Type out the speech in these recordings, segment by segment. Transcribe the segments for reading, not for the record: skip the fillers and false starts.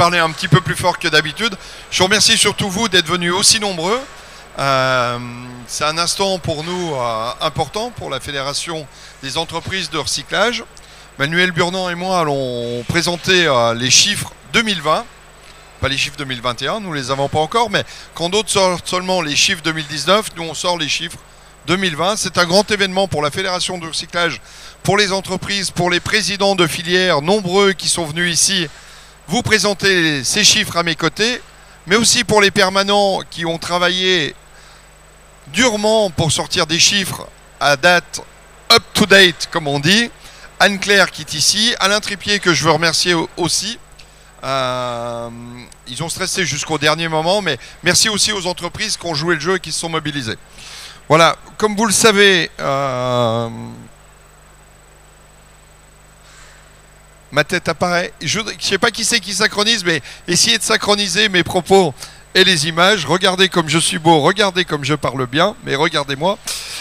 parler un petit peu plus fort que d'habitude. Je vous remercie surtout vous d'être venus aussi nombreux. C'est un instant pour nous important pour la Fédération des entreprises de recyclage. Manuel Burnand et moi allons présenter les chiffres 2020. Pas les chiffres 2021, nous les avons pas encore, mais quand d'autres sortent seulement les chiffres 2019, nous on sort les chiffres 2020. C'est un grand événement pour la Fédération du recyclage, pour les entreprises, pour les présidents de filières nombreux qui sont venus ici vous présenter ces chiffres à mes côtés, mais aussi pour les permanents qui ont travaillé durement pour sortir des chiffres à date up-to-date, comme on dit. Anne-Claire qui est ici, Alain Tripier que je veux remercier aussi. Ils ont stressé jusqu'au dernier moment, mais merci aussi aux entreprises qui ont joué le jeu et qui se sont mobilisées. Voilà, comme vous le savez, ma tête apparaît. Je ne sais pas qui c'est qui synchronise, mais essayez de synchroniser mes propos et les images. Regardez comme je suis beau, regardez comme je parle bien, mais regardez-moi.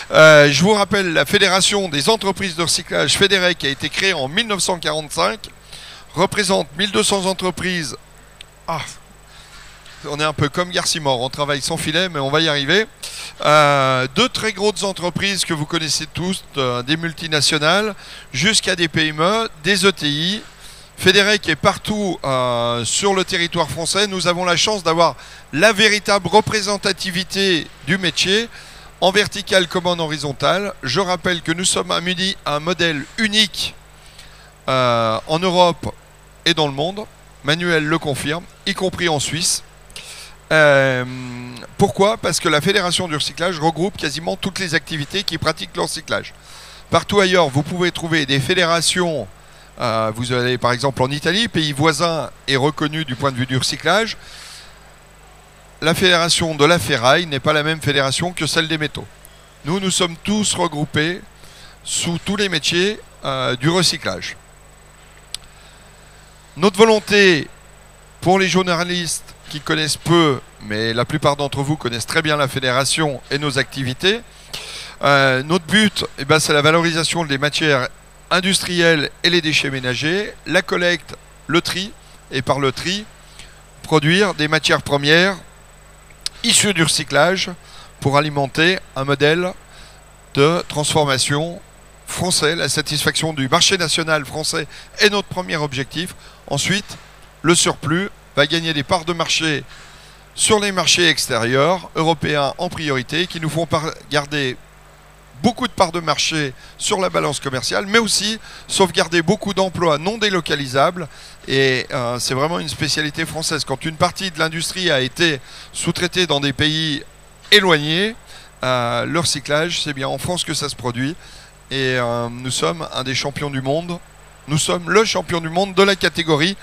Je vous rappelle la Fédération des entreprises de recyclage Fédérec qui a été créée en 1945. Représente 1200 entreprises. On est un peu comme Garcimore, on travaille sans filet, mais on va y arriver. Deux très grosses entreprises que vous connaissez tous, des multinationales, jusqu'à des PME, des ETI. Fédérec est partout sur le territoire français. Nous avons la chance d'avoir la véritable représentativité du métier, en vertical comme en horizontal. Je rappelle que nous sommes un modèle unique en Europe et dans le monde. Manuel le confirme, y compris en Suisse. Pourquoi? Parce que la Fédération du recyclage regroupe quasiment toutes les activités qui pratiquent le recyclage. Partout ailleurs, vous pouvez trouver des fédérations. Vous allez par exemple en Italie, pays voisin est reconnu du point de vue du recyclage. La fédération de la ferraille n'est pas la même fédération que celle des métaux. Nous sommes tous regroupés sous tous les métiers du recyclage. Notre volonté, pour les journalistes qui connaissent peu, mais la plupart d'entre vous connaissent très bien la fédération et nos activités, notre but, c'est la valorisation des matières industrielles et les déchets ménagers, la collecte, le tri, et par le tri, produire des matières premières issues du recyclage pour alimenter un modèle de transformation français. La satisfaction du marché national français est notre premier objectif. Ensuite, le surplus va gagner des parts de marché sur les marchés extérieurs, européens en priorité, qui nous font garder beaucoup de parts de marché sur la balance commerciale, mais aussi sauvegarder beaucoup d'emplois non délocalisables. Et c'est vraiment une spécialité française. Quand une partie de l'industrie a été sous-traitée dans des pays éloignés, le recyclage, c'est bien en France que ça se produit. Et nous sommes un des champions du monde. Nous sommes le champion du monde de la catégorie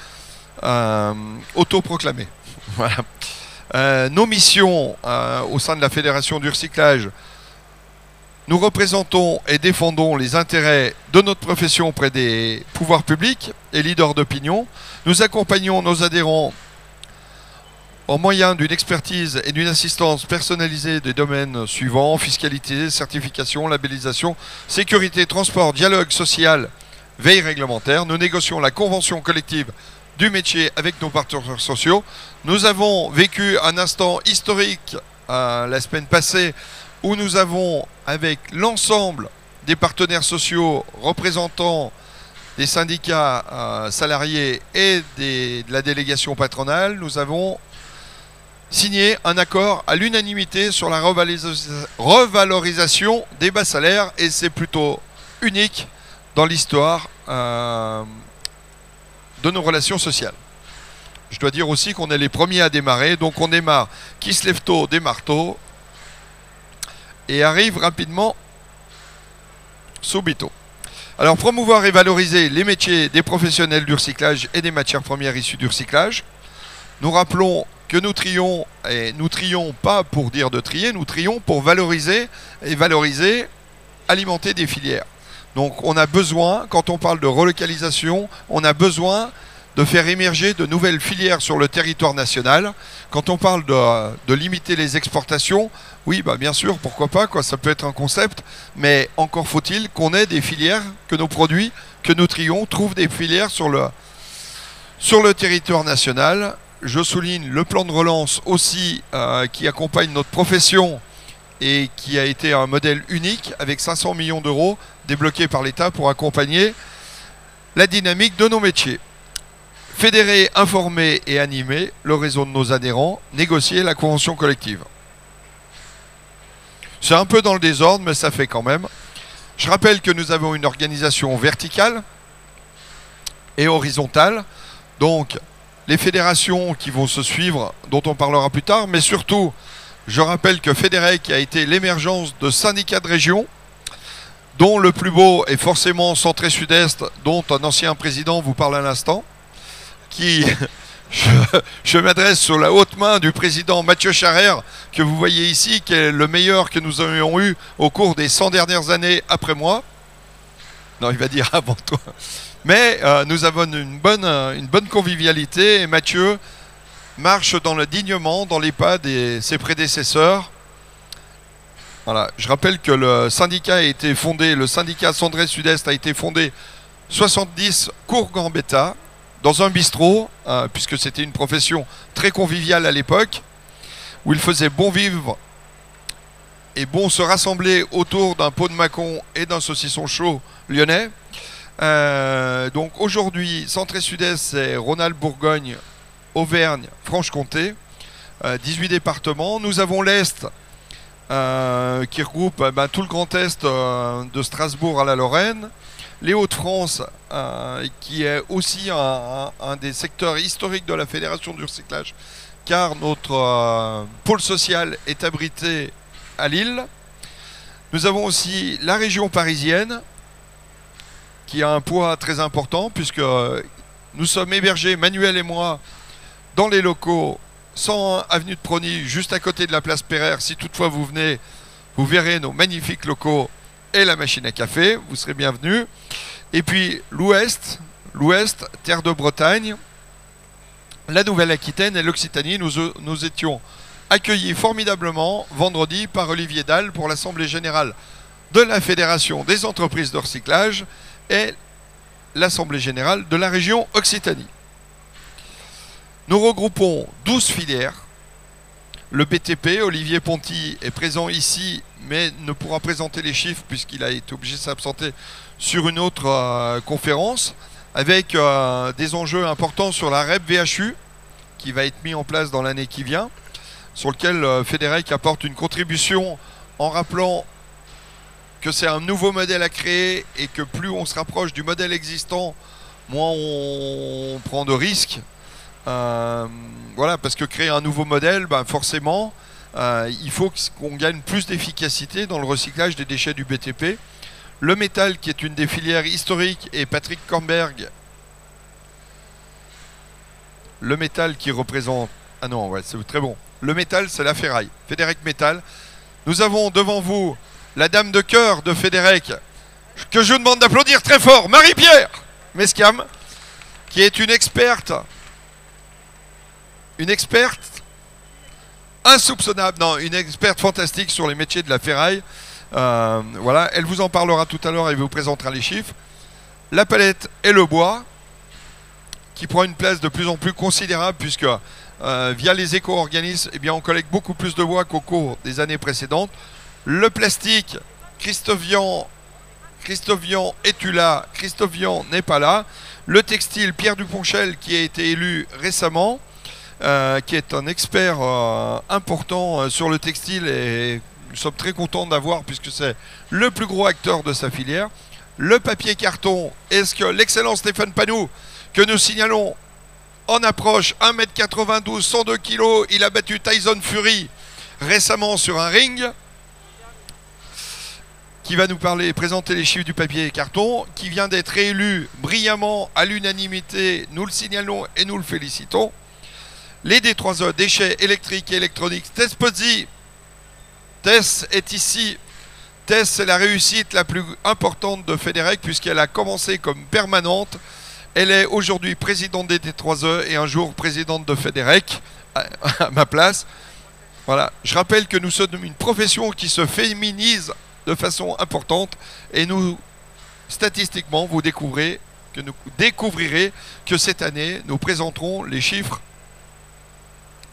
autoproclamée. Voilà. Nos missions au sein de la Fédération du recyclage, nous représentons et défendons les intérêts de notre profession auprès des pouvoirs publics et leaders d'opinion. Nous accompagnons nos adhérents au moyen d'une expertise et d'une assistance personnalisée des domaines suivants: fiscalité, certification, labellisation, sécurité, transport, dialogue social, veille réglementaire. Nous négocions la convention collective du métier avec nos partenaires sociaux. Nous avons vécu un instant historique la semaine passée où nous avons, avec l'ensemble des partenaires sociaux représentants des syndicats salariés et de la délégation patronale, nous avons signé un accord à l'unanimité sur la revalorisation des bas salaires, et c'est plutôt unique dans l'histoire de nos relations sociales. Je dois dire aussi qu'on est les premiers à démarrer, donc on démarre, qui se lève tôt démarre tôt, et arrive rapidement subito. Alors, promouvoir et valoriser les métiers des professionnels du recyclage et des matières premières issues du recyclage. Nous rappelons que nous trions, et nous trions pas pour dire de trier, nous trions pour valoriser, et valoriser, alimenter des filières. Donc on a besoin, quand on parle de relocalisation, on a besoin de faire émerger de nouvelles filières sur le territoire national. Quand on parle de limiter les exportations, oui, bien sûr, pourquoi pas, ça peut être un concept, mais encore faut-il qu'on ait des filières, que nos produits, que nous trions, trouvent des filières sur Sur le territoire national, je souligne le plan de relance aussi qui accompagne notre profession et qui a été un modèle unique avec 500 millions d'euros débloqués par l'État pour accompagner la dynamique de nos métiers. Fédérer, informer et animer le réseau de nos adhérents, négocier la convention collective. C'est un peu dans le désordre, mais ça fait quand même. Je rappelle que nous avons une organisation verticale et horizontale. Donc, les fédérations qui vont se suivre, dont on parlera plus tard, mais surtout, je rappelle que Fédérec a été l'émergence de syndicats de région, dont le plus beau est forcément Centré Sud-Est, dont un ancien président vous parle à l'instant, qui, je m'adresse sur la haute main du président Mathieu Charrère, que vous voyez ici, qui est le meilleur que nous ayons eu au cours des 100 dernières années après moi. Non, il va dire avant toi. Mais nous avons une bonne convivialité et Mathieu marche dignement dans les pas de ses prédécesseurs. Voilà. Je rappelle que le syndicat a été fondé, le syndicat Centré Sud-Est a été fondé 70 Cours Gambetta, dans un bistrot, puisque c'était une profession très conviviale à l'époque, où il faisait bon vivre et bon se rassembler autour d'un pot de Mâcon et d'un saucisson chaud lyonnais. Donc aujourd'hui, Centré Sud-Est, c'est Rhône-Alpes-Bourgogne, Auvergne, Franche-Comté, 18 départements. Nous avons l'Est, qui regroupe tout le Grand Est de Strasbourg à la Lorraine, les Hauts-de-France, qui est aussi un des secteurs historiques de la Fédération du recyclage, car notre pôle social est abrité à Lille. Nous avons aussi la région parisienne, qui a un poids très important, puisque nous sommes hébergés, Manuel et moi, dans les locaux 101 avenue de Prony, juste à côté de la place Pereire. Si toutefois vous venez, vous verrez nos magnifiques locaux et la machine à café, vous serez bienvenus. Et puis l'Ouest, terre de Bretagne, la Nouvelle-Aquitaine et l'Occitanie, nous étions accueillis formidablement vendredi par Olivier Dalle pour l'Assemblée Générale de la Fédération des entreprises de recyclage et l'Assemblée Générale de la région Occitanie. Nous regroupons 12 filières. Le BTP, Olivier Ponty, est présent ici, mais ne pourra présenter les chiffres puisqu'il a été obligé de s'absenter sur une autre conférence, avec des enjeux importants sur la REP VHU, qui va être mis en place dans l'année qui vient, sur lequel Fédérec apporte une contribution en rappelant que c'est un nouveau modèle à créer et que plus on se rapproche du modèle existant, moins on prend de risques. Voilà, parce que créer un nouveau modèle, forcément, il faut qu'on gagne plus d'efficacité dans le recyclage des déchets du BTP. Le métal, qui est une des filières historiques, et Patrick Kornberg, le métal qui représente... Ah non, ouais, c'est très bon. Le métal, c'est la ferraille. Fédérec Métal. Nous avons devant vous la dame de cœur de Fédérec, que je vous demande d'applaudir très fort, Marie-Pierre Mescam, qui est une experte insoupçonnable, non, une experte fantastique sur les métiers de la ferraille. Voilà, elle vous en parlera tout à l'heure et vous présentera les chiffres. La palette et le bois, qui prend une place de plus en plus considérable, puisque via les éco-organismes, eh bien, on collecte beaucoup plus de bois qu'au cours des années précédentes. Le plastique, Christophe Vian, es-tu là? Christophe Vian n'est pas là. Le textile, Pierre Duponchel, qui a été élu récemment, qui est un expert important sur le textile, et nous sommes très contents d'avoir, puisque c'est le plus gros acteur de sa filière. Le papier carton, est-ce que l'excellent Stéphane Panou, que nous signalons en approche, 1m92, 102 kg, il a battu Tyson Fury récemment sur un ring, qui va nous parler, présenter les chiffres du papier et carton, qui vient d'être élu brillamment à l'unanimité, nous le signalons et nous le félicitons. Les D3E, déchets électriques et électroniques, Tess Pozzi. Tess est ici. Tess, c'est la réussite la plus importante de Fédérec, puisqu'elle a commencé comme permanente. Elle est aujourd'hui présidente des D3E et un jour présidente de Fédérec, à ma place. Voilà. Je rappelle que nous sommes une profession qui se féminise de façon importante, et nous, statistiquement, vous découvrez que nous découvrirez que cette année, nous présenterons les chiffres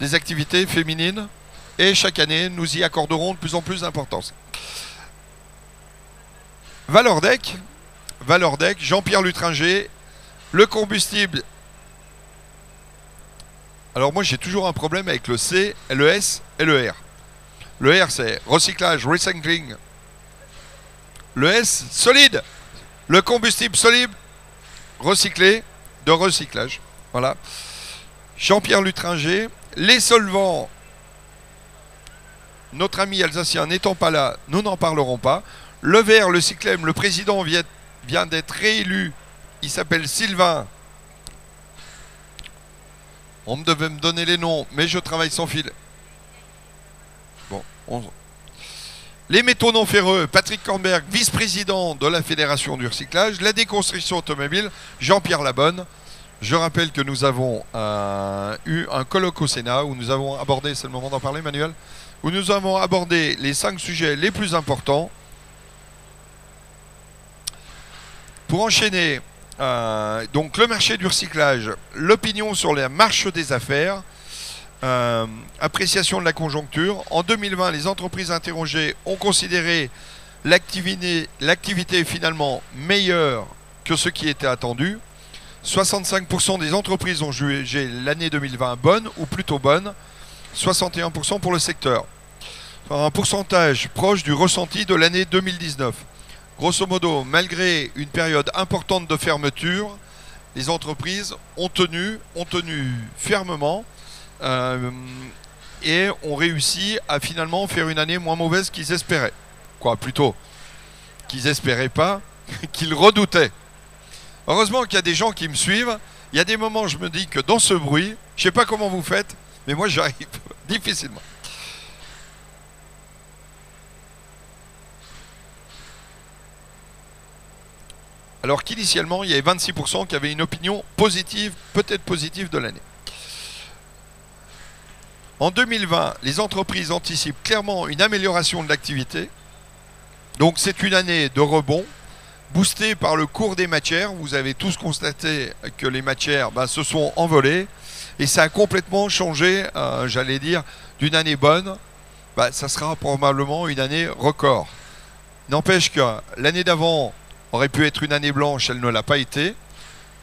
des activités féminines et chaque année, nous y accorderons de plus en plus d'importance. Valordec, Jean-Pierre Lutringer, le combustible. Alors moi, j'ai toujours un problème avec le C, le S et le R. Le R, c'est recyclage, recycling. Le S, solide. Le combustible solide, recyclé, de recyclage. Voilà. Jean-Pierre Lutringer. Les solvants, notre ami alsacien n'étant pas là, nous n'en parlerons pas. Le vert, le cyclème, le président vient d'être réélu. Il s'appelle Sylvain. On devait me donner les noms, mais je travaille sans fil. Bon, Les métaux non ferreux, Patrick Kornberg, vice-président de la Fédération du recyclage. La déconstruction automobile, Jean-Pierre Labonne. Je rappelle que nous avons eu un colloque au Sénat où nous avons abordé, c'est le moment d'en parler Manuel, où nous avons abordé les 5 sujets les plus importants. Pour enchaîner, donc le marché du recyclage, l'opinion sur la marche des affaires, appréciation de la conjoncture. En 2020, les entreprises interrogées ont considéré l'activité finalement meilleure que ce qui était attendu. 65% des entreprises ont jugé l'année 2020 bonne ou plutôt bonne, 61% pour le secteur. Un pourcentage proche du ressenti de l'année 2019. Grosso modo, malgré une période importante de fermeture, les entreprises ont tenu fermement et ont réussi à finalement faire une année moins mauvaise qu'ils espéraient. Quoi, plutôt, qu'ils espéraient pas, qu'ils redoutaient. Heureusement qu'il y a des gens qui me suivent. Il y a des moments où je me dis que dans ce bruit, je ne sais pas comment vous faites, mais moi j'arrive difficilement. Alors qu'initialement, il y avait 26% qui avaient une opinion positive, peut-être positive de l'année. En 2020, les entreprises anticipent clairement une amélioration de l'activité. Donc c'est une année de rebond. Boosté par le cours des matières, vous avez tous constaté que les matières se sont envolées et ça a complètement changé, j'allais dire, d'une année bonne, ça sera probablement une année record. N'empêche que l'année d'avant aurait pu être une année blanche, elle ne l'a pas été.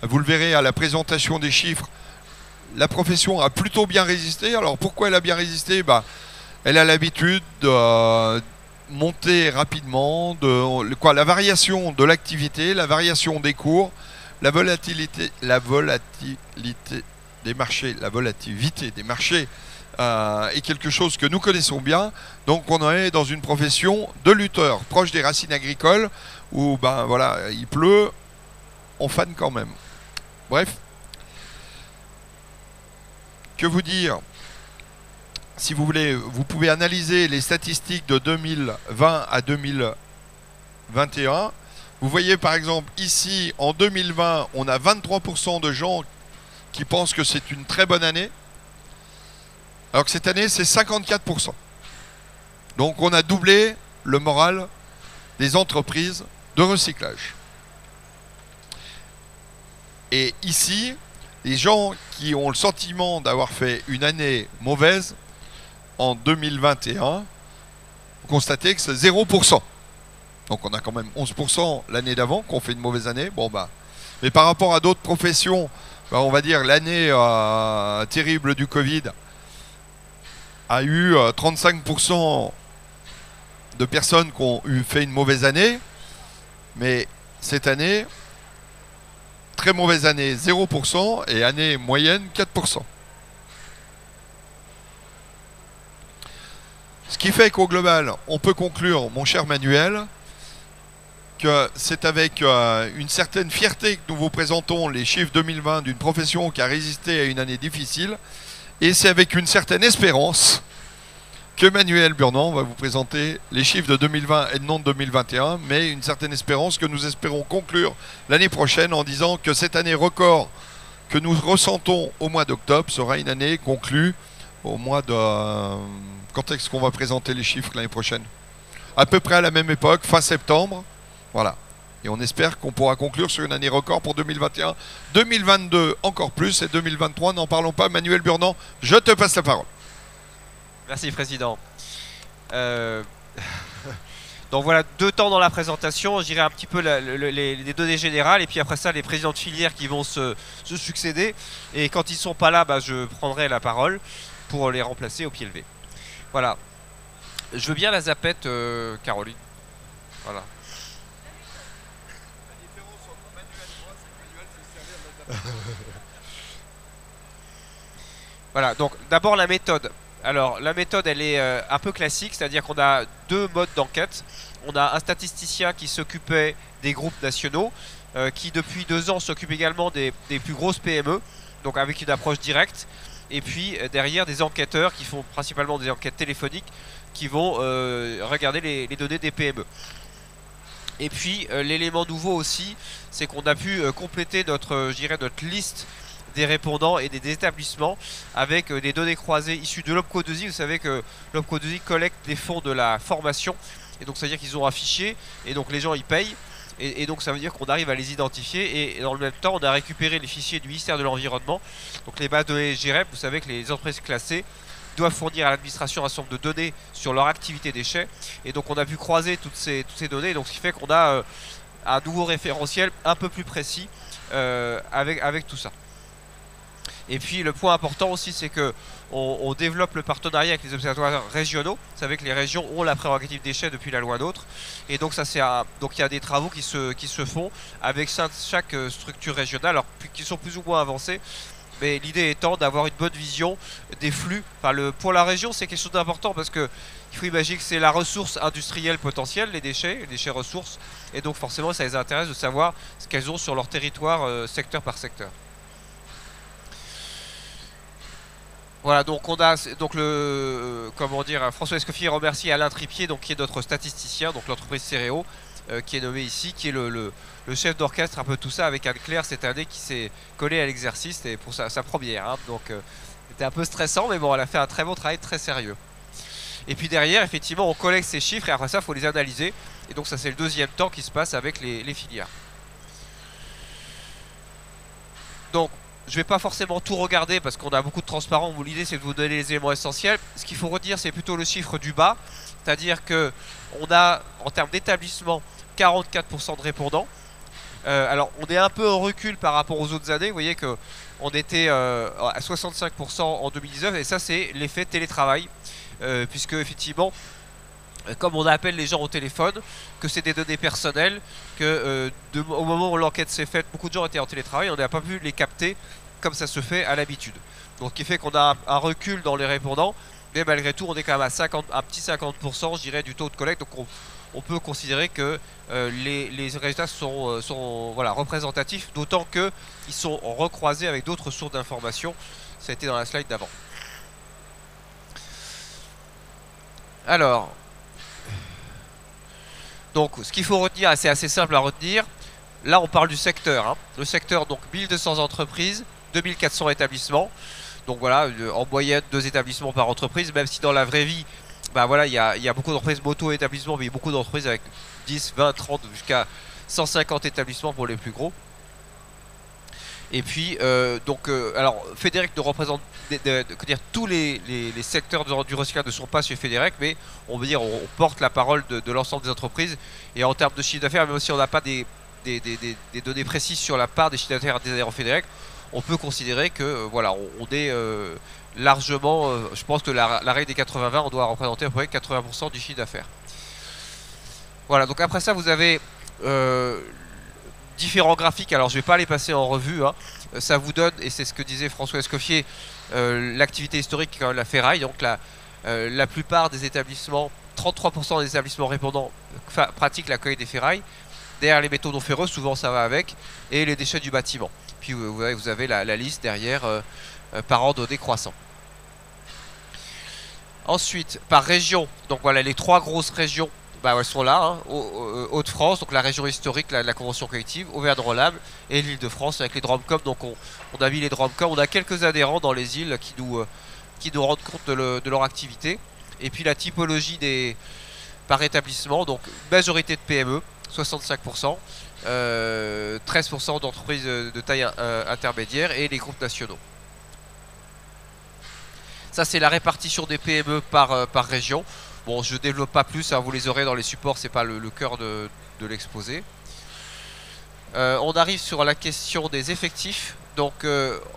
Vous le verrez à la présentation des chiffres, la profession a plutôt bien résisté. Alors pourquoi elle a bien résisté ? Elle a l'habitude de monter rapidement, la variation de l'activité, la variation des cours, la volatilité des marchés, la volatilité des marchés est quelque chose que nous connaissons bien. Donc on est dans une profession de lutteur, proche des racines agricoles, où il pleut, on fane quand même. Bref, que vous dire ? Si vous voulez, vous pouvez analyser les statistiques de 2020 à 2021. Vous voyez par exemple ici, en 2020, on a 23% de gens qui pensent que c'est une très bonne année. Alors que cette année, c'est 54%. Donc on a doublé le moral des entreprises de recyclage. Et ici, les gens qui ont le sentiment d'avoir fait une année mauvaise, en 2021, vous constatez que c'est 0%. Donc on a quand même 11% l'année d'avant, qu'on fait une mauvaise année. Mais par rapport à d'autres professions, on va dire l'année terrible du Covid a eu 35% de personnes qui ont fait une mauvaise année. Mais cette année, très mauvaise année, 0%, et année moyenne, 4%. Ce qui fait qu'au global, on peut conclure, mon cher Manuel, que c'est avec une certaine fierté que nous vous présentons les chiffres 2020 d'une profession qui a résisté à une année difficile, et c'est avec une certaine espérance que Manuel Burnand va vous présenter les chiffres de 2020 et non de 2021, mais une certaine espérance que nous espérons conclure l'année prochaine en disant que cette année record que nous ressentons au mois d'octobre sera une année conclue au mois de... Quand est-ce qu'on va présenter les chiffres l'année prochaine ? À peu près à la même époque, fin septembre. Voilà. Et on espère qu'on pourra conclure sur une année record pour 2021, 2022 encore plus, et 2023, n'en parlons pas. Manuel Burnand, je te passe la parole. Merci, Président. Donc voilà, 2 temps dans la présentation, je dirais un petit peu les données générales, et puis après ça, les présidents de filière qui vont se succéder. Et quand ils ne sont pas là, bah, je prendrai la parole pour les remplacer au pied levé. Voilà. Je veux bien la zapette, Caroline. Voilà. Voilà, donc d'abord la méthode. Alors la méthode elle est un peu classique, c'est-à-dire qu'on a 2 modes d'enquête. On a un statisticien qui s'occupait des groupes nationaux, qui depuis 2 ans s'occupe également des plus grosses PME, donc avec une approche directe. Et puis derrière des enquêteurs qui font principalement des enquêtes téléphoniques, qui vont regarder les données des PME. Et puis l'élément nouveau aussi, c'est qu'on a pu compléter notre liste des répondants et des établissements avec des données croisées issues de l'OPCO2I. Vous savez que l'OPCO2I collecte les fonds de la formation, et donc ça veut dire qu'ils ont un fichier, et donc les gens y payent, et donc ça veut dire qu'on arrive à les identifier, et dans le même temps on a récupéré les fichiers du ministère de l'Environnement, donc les bases de données GREP. Vous savez que les entreprises classées doivent fournir à l'administration un certain nombre de données sur leur activité déchets, et donc on a pu croiser toutes ces données, donc ce qui fait qu'on a un nouveau référentiel un peu plus précis avec tout ça. Et puis le point important aussi, c'est que on développe le partenariat avec les observatoires régionaux. Vous savez que les régions ont la prérogative déchets depuis la loi NOTRe, et donc ça donc il y a des travaux qui se font avec chaque structure régionale, alors qui sont plus ou moins avancés. Mais l'idée étant d'avoir une bonne vision des flux. Enfin, pour la région, c'est quelque chose d'important parce que il faut imaginer que c'est la ressource industrielle potentielle, les déchets ressources, et donc forcément ça les intéresse de savoir ce qu'elles ont sur leur territoire, secteur par secteur. Voilà, donc on a François Escoffier remercie Alain Tripier, donc qui est notre statisticien, donc l'entreprise Céréo, qui est nommé ici, qui est le chef d'orchestre un peu tout ça, avec Anne-Claire cette année qui s'est collée à l'exercice, et pour sa première, hein, donc c'était un peu stressant, mais bon, elle a fait un très bon travail, très sérieux. Et puis derrière, effectivement, on collecte ces chiffres, et après ça, il faut les analyser, et donc ça c'est le 2e temps qui se passe avec les filières. Donc, je ne vais pas forcément tout regarder parce qu'on a beaucoup de transparents. L'idée c'est de vous donner les éléments essentiels. Ce qu'il faut retenir, c'est plutôt le chiffre du bas, c'est-à-dire que on a en termes d'établissement 44% de répondants. Alors on est un peu en recul par rapport aux autres années. Vous voyez qu'on était à 65% en 2019, et ça c'est l'effet télétravail, puisque effectivement, comme on appelle les gens au téléphone, que c'est des données personnelles, que au moment où l'enquête s'est faite, beaucoup de gens étaient en télétravail, on n'a pas pu les capter comme ça se fait à l'habitude. Donc ce qui fait qu'on a un recul dans les répondants, mais malgré tout on est quand même à un petit 50%, je dirais, du taux de collecte. Donc on peut considérer que les résultats sont voilà, représentatifs, d'autant qu'ils sont recroisés avec d'autres sources d'informations. Ça a été dans la slide d'avant. Alors, donc ce qu'il faut retenir, c'est assez simple à retenir. Là on parle du secteur, hein. Le secteur, donc 1200 entreprises, 2400 établissements. Donc voilà, en moyenne 2 établissements par entreprise, même si dans la vraie vie, bah voilà, il y a beaucoup d'entreprises moto-établissements, mais il y a beaucoup d'entreprises avec 10, 20, 30, jusqu'à 150 établissements pour les plus gros. Et puis, alors, Federac ne représente tous les secteurs du recyclage ne sont pas chez Federac, mais on veut dire on porte la parole de l'ensemble des entreprises. Et en termes de chiffre d'affaires, même si on n'a pas des données précises sur la part des chiffres d'affaires des adhérents Federac, on peut considérer que voilà, on est largement, je pense que la règle des 80-20, on doit représenter à peu près 80% du chiffre d'affaires. Voilà, donc après ça, vous avez différents graphiques. Alors je ne vais pas les passer en revue, hein. Ça vous donne, et c'est ce que disait François Escoffier, l'activité historique de la ferraille. Donc la plupart des établissements, 33% des établissements répondants pratiquent l'accueil des ferrailles. Derrière les métaux non ferreux, souvent ça va avec, et les déchets du bâtiment. Puis vous avez la liste derrière par ordre décroissant. Ensuite, par région, donc voilà les 3 grosses régions, bah, elles sont là, hein. Hauts-de-France, donc la région historique, la convention collective, Auvergne-Rhône-Alpes et l'Île-de-France avec les Dromcom. Donc on a mis les Dromcom, on a quelques adhérents dans les îles qui nous rendent compte de leur activité. Et puis la typologie par établissement, donc majorité de PME, 65%, 13% d'entreprises de taille intermédiaire et les groupes nationaux. Ça, c'est la répartition des PME par région. Bon, je ne développe pas plus, hein, vous les aurez dans les supports, c'est pas le cœur de l'exposé. On arrive sur la question des effectifs. Donc,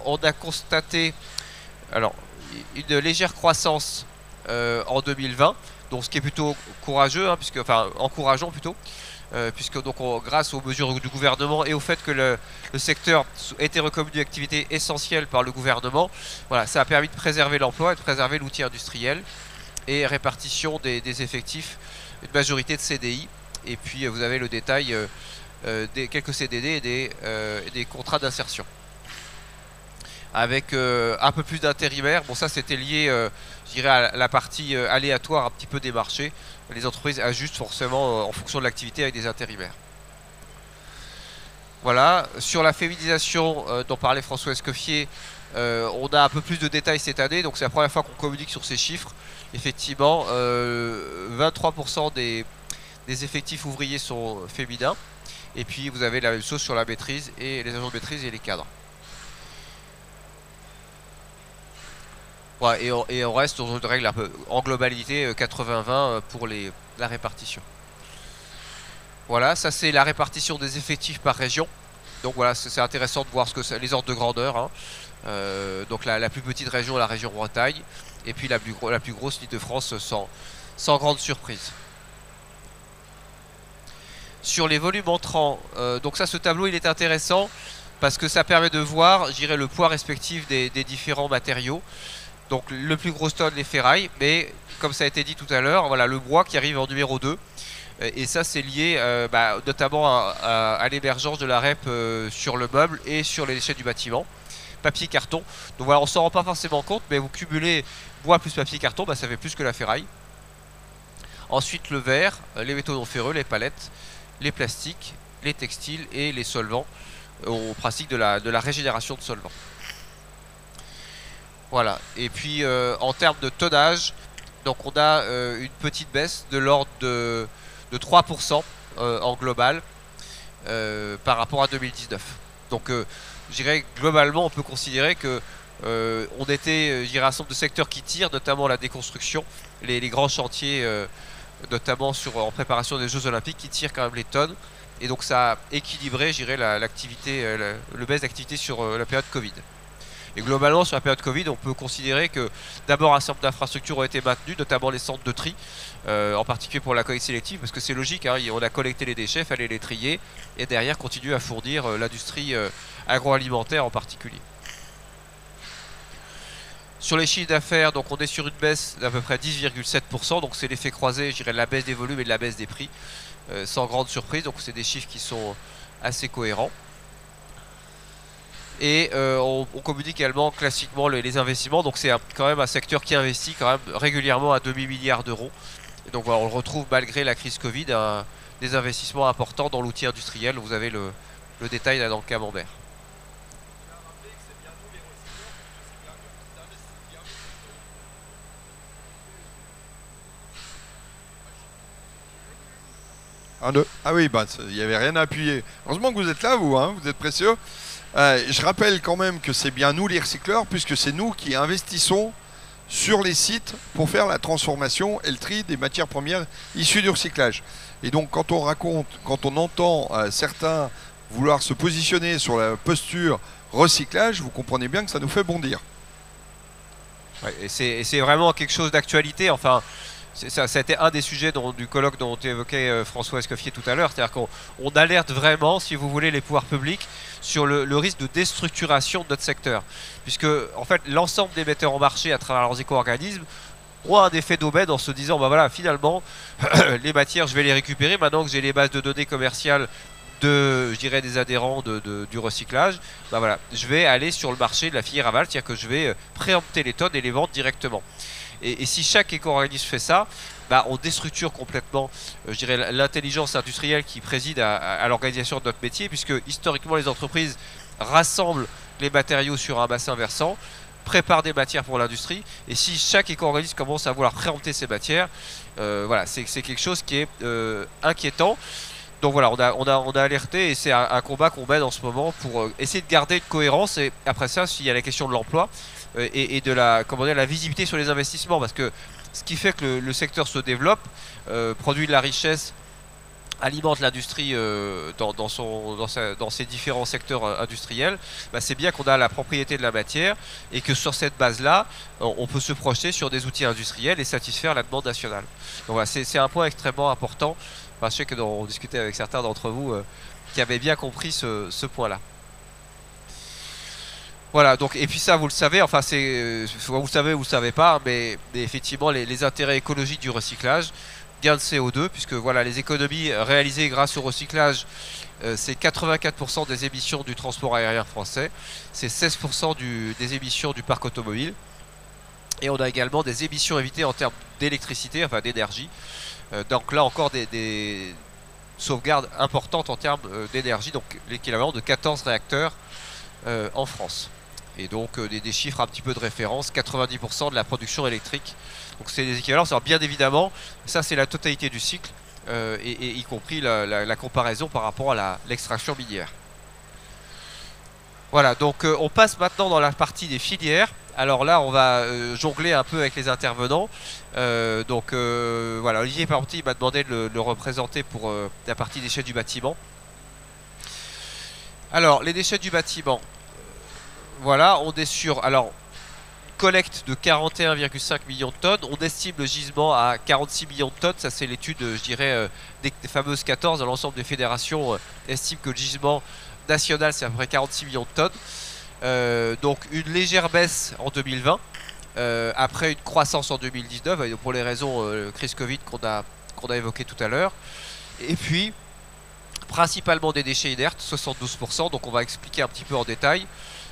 on a constaté une légère croissance en 2020, donc ce qui est plutôt courageux, hein, enfin encourageant plutôt. Puisque donc grâce aux mesures du gouvernement et au fait que le secteur a été reconnu d'activité essentielle par le gouvernement, voilà, ça a permis de préserver l'emploi et de préserver l'outil industriel et répartition des effectifs, une majorité de CDI, et puis vous avez le détail des quelques CDD et des contrats d'insertion. Avec un peu plus d'intérimaires, bon ça c'était lié je dirais à la partie aléatoire un petit peu des marchés. Les entreprises ajustent forcément en fonction de l'activité avec des intérimaires. Voilà, sur la féminisation dont parlait François Escoffier, on a un peu plus de détails cette année, donc c'est la première fois qu'on communique sur ces chiffres. Effectivement, 23% des effectifs ouvriers sont féminins, et puis vous avez la même chose sur la maîtrise et les agents de maîtrise et les cadres. Ouais, et on reste dans une règle un peu en globalité 80-20 pour la répartition. Voilà, ça c'est la répartition des effectifs par région. Donc voilà, c'est intéressant de voir les ordres de grandeur. Hein. Donc la plus petite région, la région Bretagne, et puis la plus grosse, l'Île-de-France, sans grande surprise. Sur les volumes entrants, donc ça, ce tableau il est intéressant parce que ça permet de voir, je dirais, le poids respectif des différents matériaux. Donc le plus gros tonne, les ferrailles, mais comme ça a été dit tout à l'heure, voilà le bois qui arrive en numéro 2. Et ça c'est lié notamment à l'émergence de la REP sur le meuble et sur les déchets du bâtiment. Papier, carton. Donc voilà, on s'en rend pas forcément compte, mais vous cumulez bois plus papier, carton, ça fait plus que la ferraille. Ensuite le verre, les métaux non ferreux, les palettes, les plastiques, les textiles et les solvants. On pratique de la régénération de solvants. Voilà, et puis en termes de tonnage, donc on a une petite baisse de l'ordre de 3% en global par rapport à 2019. Donc je dirais globalement on peut considérer que on était un certain nombre de secteurs qui tirent, notamment la déconstruction, les grands chantiers notamment en préparation des Jeux Olympiques qui tirent quand même les tonnes, et donc ça a équilibré je dirais l'activité, le baisse d'activité sur la période Covid. Et globalement, sur la période Covid, on peut considérer que d'abord un certain nombre d'infrastructures ont été maintenues, notamment les centres de tri, en particulier pour la collecte sélective, parce que c'est logique, hein, on a collecté les déchets, il fallait les trier, et derrière continuer à fournir l'industrie agroalimentaire en particulier. Sur les chiffres d'affaires, donc on est sur une baisse d'à peu près 10,7%, donc c'est l'effet croisé, je dirais, de la baisse des volumes et de la baisse des prix, sans grande surprise, donc c'est des chiffres qui sont assez cohérents. Et on communique également classiquement les investissements, donc c'est quand même un secteur qui investit quand même régulièrement à demi-milliard d'euros. Et donc voilà, on le retrouve malgré la crise Covid, des investissements importants dans l'outil industriel. Vous avez le détail là dans le camembert. Ah oui, il n'y avait rien à appuyer. Heureusement que vous êtes là, vous, hein, vous êtes précieux. Je rappelle quand même que c'est bien nous les recycleurs, puisque c'est nous qui investissons sur les sites pour faire la transformation et le tri des matières premières issues du recyclage. Et donc quand on entend certains vouloir se positionner sur la posture recyclage, vous comprenez bien que ça nous fait bondir. Ouais, et c'est vraiment quelque chose d'actualité, enfin... Ça a été un des sujets du colloque dont évoquait François Escoffier tout à l'heure, c'est-à-dire qu'on alerte vraiment, si vous voulez, les pouvoirs publics sur le risque de déstructuration de notre secteur. Puisque, en fait, l'ensemble des metteurs en marché à travers leurs éco-organismes ont un effet d'aubaine en se disant, bah voilà, finalement, les matières, je vais les récupérer, maintenant que j'ai les bases de données commerciales je dirais, des adhérents du recyclage, bah voilà, je vais aller sur le marché de la filière aval, c'est-à-dire que je vais préempter les tonnes et les vendre directement. Et si chaque éco-organisme fait ça, bah on déstructure complètement je dirais, l'intelligence industrielle qui préside à l'organisation de notre métier, puisque historiquement les entreprises rassemblent les matériaux sur un bassin versant, prépare des matières pour l'industrie. Et si chaque éco-organisme commence à vouloir préempter ces matières, voilà, c'est quelque chose qui est inquiétant. Donc voilà, on a alerté et c'est un combat qu'on mène en ce moment pour essayer de garder une cohérence. Et après ça, s'il y a la question de l'emploi et de la visibilité sur les investissements, parce que ce qui fait que le secteur se développe, produit de la richesse, alimente l'industrie dans ses différents secteurs industriels, bah c'est bien qu'on a la propriété de la matière et que sur cette base-là, on peut se projeter sur des outils industriels et satisfaire la demande nationale. Donc voilà, c'est un point extrêmement important. Enfin, je sais que on discutait avec certains d'entre vous qui avaient bien compris ce point-là. Voilà, donc, et puis ça, vous le savez, enfin, vous le savez ou vous le savez pas, mais effectivement, les intérêts écologiques du recyclage, gain de CO2, puisque voilà, les économies réalisées grâce au recyclage, c'est 84% des émissions du transport aérien français, c'est 16% des émissions du parc automobile, et on a également des émissions évitées en termes d'électricité, enfin d'énergie. Donc là encore des sauvegardes importantes en termes d'énergie, donc l'équivalent de 14 réacteurs en France. Et donc des chiffres un petit peu de référence, 90% de la production électrique. Donc c'est des équivalences. Alors bien évidemment, ça c'est la totalité du cycle, et y compris la comparaison par rapport à l'extraction minière. Voilà, donc on passe maintenant dans la partie des filières. Alors là, on va jongler un peu avec les intervenants. Voilà, Olivier Parmentier m'a demandé de le représenter pour la partie déchets du bâtiment. Alors, les déchets du bâtiment, voilà, on est sur collecte de 41,5 millions de tonnes. On estime le gisement à 46 millions de tonnes. Ça, c'est l'étude, je dirais, des fameuses 14. L'ensemble des fédérations estiment que le gisement national, c'est à peu près 46 millions de tonnes. Donc, une légère baisse en 2020. Après une croissance en 2019, pour les raisons crise Covid qu'on a évoquées tout à l'heure. Et puis, principalement des déchets inertes, 72%. Donc, on va expliquer un petit peu en détail.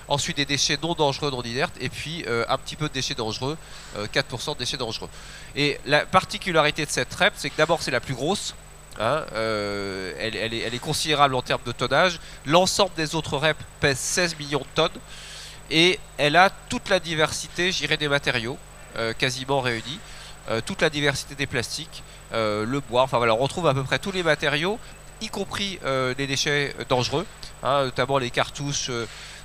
Ensuite des déchets non dangereux, non inertes, et puis un petit peu de déchets dangereux, 4% de déchets dangereux. Et la particularité de cette REP, c'est que d'abord c'est la plus grosse, hein, elle est considérable en termes de tonnage. L'ensemble des autres REP pèse 16 millions de tonnes, et elle a toute la diversité, je dirais, des matériaux, quasiment réunis, toute la diversité des plastiques, le bois, enfin voilà, on retrouve à peu près tous les matériaux, y compris les déchets dangereux, hein, notamment les cartouches.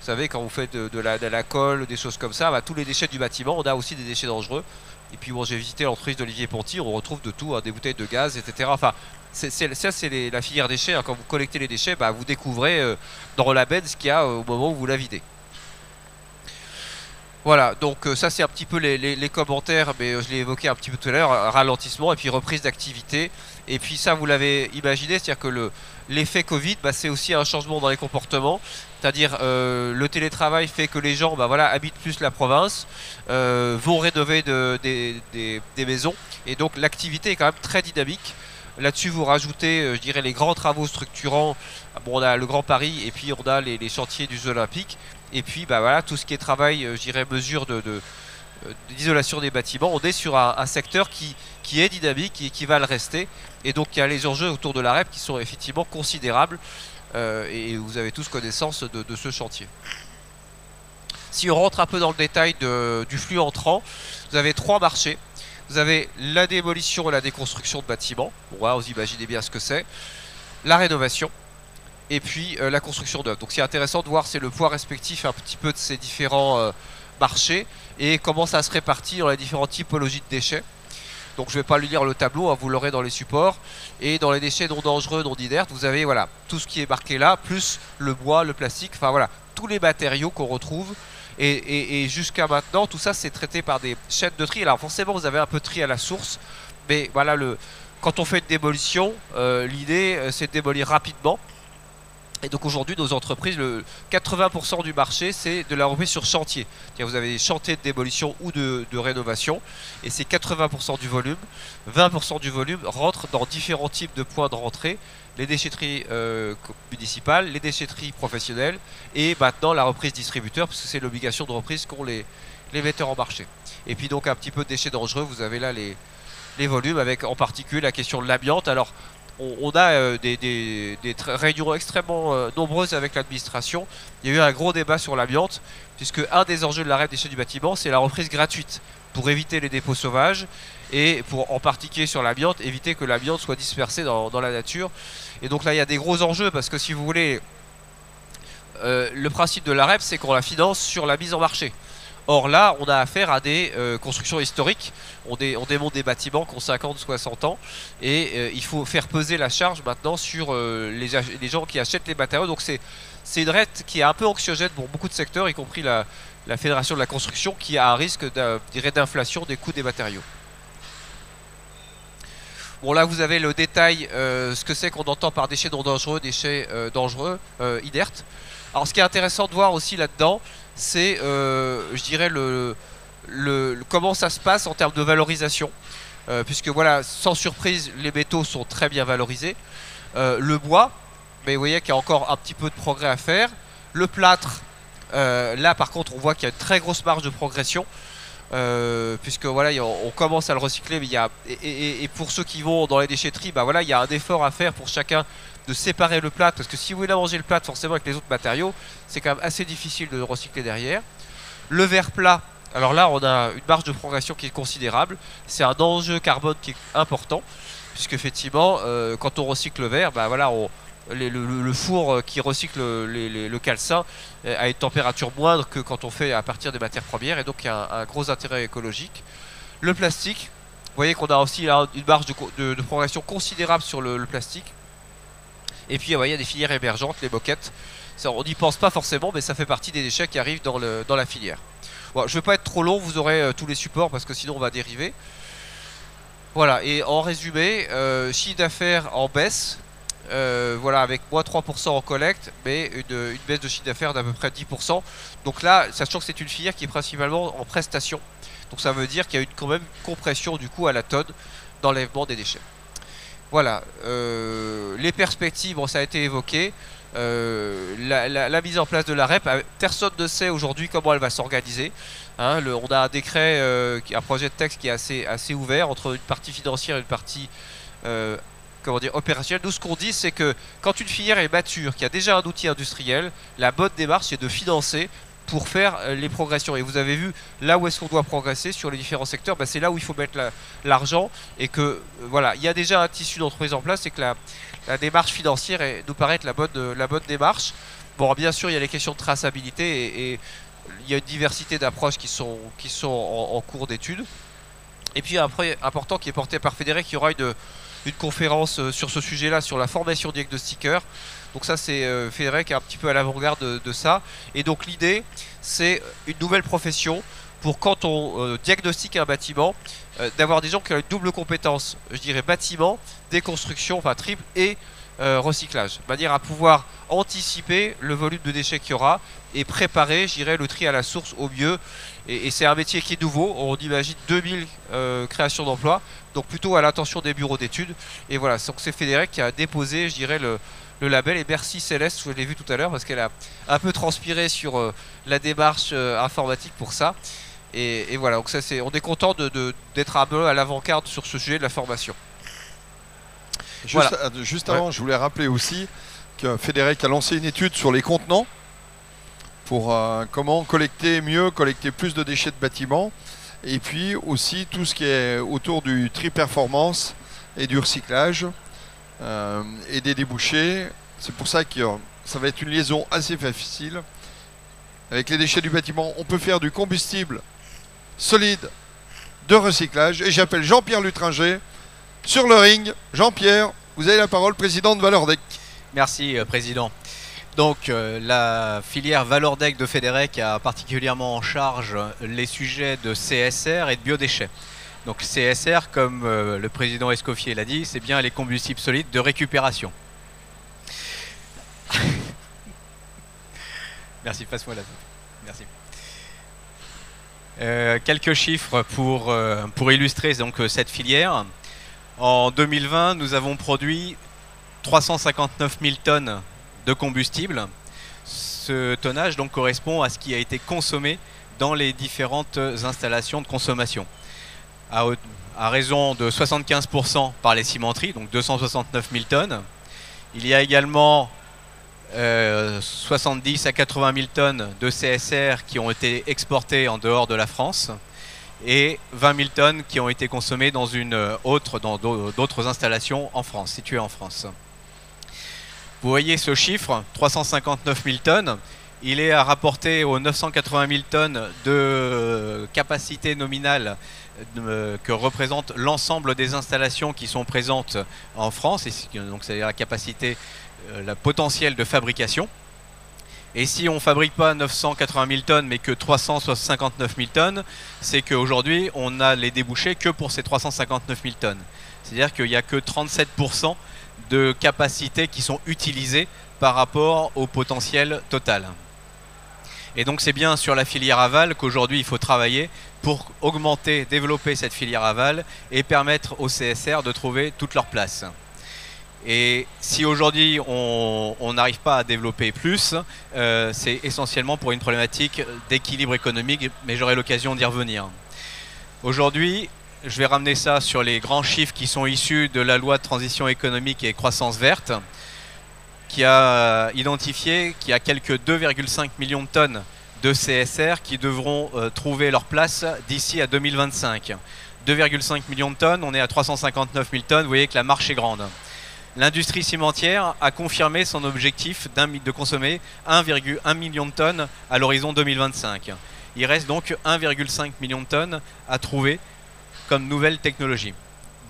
Vous savez, quand vous faites de la colle, des choses comme ça, bah, tous les déchets du bâtiment, on a aussi des déchets dangereux. Et puis bon, j'ai visité l'entreprise d'Olivier Ponty, on retrouve de tout, hein, des bouteilles de gaz, etc. Enfin, ça c'est la filière déchets, hein. Quand vous collectez les déchets, bah, vous découvrez dans la benne ce qu'il y a au moment où vous la videz. Voilà, donc ça c'est un petit peu les commentaires, mais je l'ai évoqué un petit peu tout à l'heure, ralentissement et puis reprise d'activité. Et puis ça, vous l'avez imaginé, c'est-à-dire que l'effet Covid, bah, c'est aussi un changement dans les comportements. C'est-à-dire le télétravail fait que les gens habitent plus la province, vont rénover des maisons. Et donc l'activité est quand même très dynamique. Là-dessus, vous rajoutez, je dirais, les grands travaux structurants. Bon, on a le Grand Paris et puis on a les chantiers du Jeux Olympiques. Et puis tout ce qui est travail, je dirais, mesure d'isolation des bâtiments. On est sur un secteur qui est dynamique et qui va le rester. Et donc il y a les enjeux autour de la REP qui sont effectivement considérables. Et vous avez tous connaissance de ce chantier. Si on rentre un peu dans le détail du flux entrant, vous avez trois marchés. Vous avez la démolition et la déconstruction de bâtiments. Bon, voilà, vous imaginez bien ce que c'est. La rénovation. Et puis la construction d'œuvres. Donc c'est intéressant de voir, c'est le poids respectif un petit peu de ces différents marchés et comment ça se répartit dans les différentes typologies de déchets. Donc je ne vais pas lire le tableau, hein, vous l'aurez dans les supports. Et dans les déchets non dangereux, non inertes, vous avez voilà, tout ce qui est marqué là, plus le bois, le plastique, enfin voilà, tous les matériaux qu'on retrouve. Et jusqu'à maintenant, tout ça c'est traité par des chaînes de tri. Alors forcément vous avez un peu de tri à la source, mais voilà, quand on fait une démolition, l'idée c'est de démolir rapidement. Et donc aujourd'hui, nos entreprises, 80% du marché, c'est de la reprise sur chantier. Vous avez des chantiers de démolition ou de rénovation, et c'est 80% du volume. 20% du volume rentre dans différents types de points de rentrée, les déchetteries municipales, les déchetteries professionnelles, et maintenant la reprise distributeur, parce que c'est l'obligation de reprise qu'ont les metteurs en marché. Et puis donc un petit peu de déchets dangereux, vous avez là les volumes, avec en particulier la question de l'amiante. Alors, on a des réunions extrêmement nombreuses avec l'administration. Il y a eu un gros débat sur l'amiante, puisque un des enjeux de la REP déchets du bâtiment, c'est la reprise gratuite, pour éviter les dépôts sauvages, et pour, en particulier sur l'amiante, éviter que l'amiante soit dispersée dans la nature. Et donc là, il y a des gros enjeux, parce que si vous voulez, le principe de la REP, c'est qu'on la finance sur la mise en marché. Or là, on a affaire à des constructions historiques. On démonte des bâtiments qui ont 50, 60 ans. Et il faut faire peser la charge maintenant sur les gens qui achètent les matériaux. Donc c'est une REP qui est un peu anxiogène pour beaucoup de secteurs, y compris la Fédération de la construction, qui a un risque d'inflation des coûts des matériaux. Bon, là vous avez le détail, ce que c'est qu'on entend par déchets non dangereux, déchets dangereux, inertes. Alors ce qui est intéressant de voir aussi là-dedans, c'est, je dirais, comment ça se passe en termes de valorisation. Puisque voilà, sans surprise, les métaux sont très bien valorisés. Le bois, mais vous voyez qu'il y a encore un petit peu de progrès à faire. Le plâtre, là par contre, on voit qu'il y a une très grosse marge de progression. Puisque voilà, on commence à le recycler, mais il y a, et pour ceux qui vont dans les déchetteries, bah voilà, il y a un effort à faire pour chacun de séparer le plâtre, parce que si vous voulez manger le plâtre forcément avec les autres matériaux, c'est quand même assez difficile de le recycler derrière. Le verre plat, alors là on a une marge de progression qui est considérable, c'est un enjeu carbone qui est important, puisque effectivement quand on recycle le verre, bah voilà, le four qui recycle le calcin a une température moindre que quand on fait à partir des matières premières, et donc il y a un gros intérêt écologique. Le plastique, vous voyez qu'on a aussi là une marge de progression considérable sur le plastique. Et puis il y a des filières émergentes, les moquettes. Ça, on n'y pense pas forcément, mais ça fait partie des déchets qui arrivent dans la filière. Bon, je ne vais pas être trop long, vous aurez tous les supports parce que sinon on va dériver. Voilà, et en résumé, chiffre d'affaires en baisse. Voilà, avec moins 3% en collecte, mais une baisse de chiffre d'affaires d'à peu près 10%. Donc là, sachant que c'est une filière qui est principalement en prestation. Donc ça veut dire qu'il y a eu quand même une compression du coût à la tonne d'enlèvement des déchets. Voilà, les perspectives, bon, ça a été évoqué. La mise en place de la REP, personne ne sait aujourd'hui comment elle va s'organiser. Hein, on a un décret, un projet de texte qui est assez ouvert entre une partie financière et une partie comment dire, opérationnelle. Nous, ce qu'on dit, c'est que quand une filière est mature, qu'il y a déjà un outil industriel, la bonne démarche, c'est de financer pour faire les progressions. Et vous avez vu, là où est-ce qu'on doit progresser sur les différents secteurs, bah, c'est là où il faut mettre l'argent, et que voilà, il y a déjà un tissu d'entreprise en place, et que la démarche financière nous paraît être la bonne démarche. Bon, bien sûr, il y a les questions de traçabilité, et il y a une diversité d'approches qui sont en cours d'étude. Et puis un point important qui est porté par Fédérec, il y aura une conférence sur ce sujet-là, sur la formation diagnostiqueur. Donc ça, c'est Fédérec qui est un petit peu à l'avant-garde de ça. Et donc l'idée, c'est une nouvelle profession pour quand on diagnostique un bâtiment, d'avoir des gens qui ont une double compétence, je dirais bâtiment, déconstruction, enfin triple, et recyclage, de manière à pouvoir anticiper le volume de déchets qu'il y aura et préparer, je dirais, le tri à la source au mieux. Et c'est un métier qui est nouveau, on imagine 2000 créations d'emplois, donc plutôt à l'attention des bureaux d'études. Et voilà, donc c'est Fédérec qui a déposé, je dirais, le label, et merci Céleste, je l'ai vu tout à l'heure parce qu'elle a un peu transpiré sur la démarche informatique pour ça. Et voilà, donc ça, on est content d'être un peu à l'avant-garde sur ce sujet de la formation. Juste avant, je voulais rappeler aussi que Fédérec a lancé une étude sur les contenants pour comment collecter plus de déchets de bâtiments, et puis aussi tout ce qui est autour du tri performance et du recyclage et des débouchés. C'est pour ça que ça va être une liaison assez facile. Avec les déchets du bâtiment, on peut faire du combustible solide de recyclage, et j'appelle Jean-Pierre Lutringer sur le ring. Jean-Pierre, vous avez la parole, président de Valordec. Merci, président. Donc, la filière Valordec de Fédérec a particulièrement en charge les sujets de CSR et de biodéchets. Donc, CSR, comme le président Escoffier l'a dit, c'est bien les combustibles solides de récupération. Merci, passe-moi la Merci. Quelques chiffres pour illustrer donc cette filière. En 2020, nous avons produit 359 000 tonnes de combustible. Ce tonnage donc correspond à ce qui a été consommé dans les différentes installations de consommation. à raison de 75% par les cimenteries, donc 269 000 tonnes. Il y a également 70 à 80 000 tonnes de CSR qui ont été exportées en dehors de la France et 20 000 tonnes qui ont été consommées dans d'autres installations en France, situées en France. Vous voyez ce chiffre, 359 000 tonnes. Il est à rapporter aux 980 000 tonnes de capacité nominale que représente l'ensemble des installations qui sont présentes en France, donc c'est-à-dire la capacité, la potentiel de fabrication. Et si on ne fabrique pas 980 000 tonnes mais que 359 000 tonnes, c'est qu'aujourd'hui on a les débouchés que pour ces 359 000 tonnes. C'est-à-dire qu'il n'y a que 37% de capacités qui sont utilisées par rapport au potentiel total. Et donc c'est bien sur la filière aval qu'aujourd'hui il faut travailler pour augmenter, développer cette filière aval et permettre aux CSR de trouver toute leur place. Et si aujourd'hui on n'arrive pas à développer plus, c'est essentiellement pour une problématique d'équilibre économique, mais j'aurai l'occasion d'y revenir. Aujourd'hui, je vais ramener ça sur les grands chiffres qui sont issus de la loi de transition économique et croissance verte, qui a identifié qu'il y a quelques 2,5 millions de tonnes de CSR qui devront trouver leur place d'ici à 2025. 2,5 millions de tonnes, on est à 359 000 tonnes, vous voyez que la marche est grande. L'industrie cimentière a confirmé son objectif de consommer 1,1 million de tonnes à l'horizon 2025. Il reste donc 1,5 million de tonnes à trouver comme nouvelle technologie.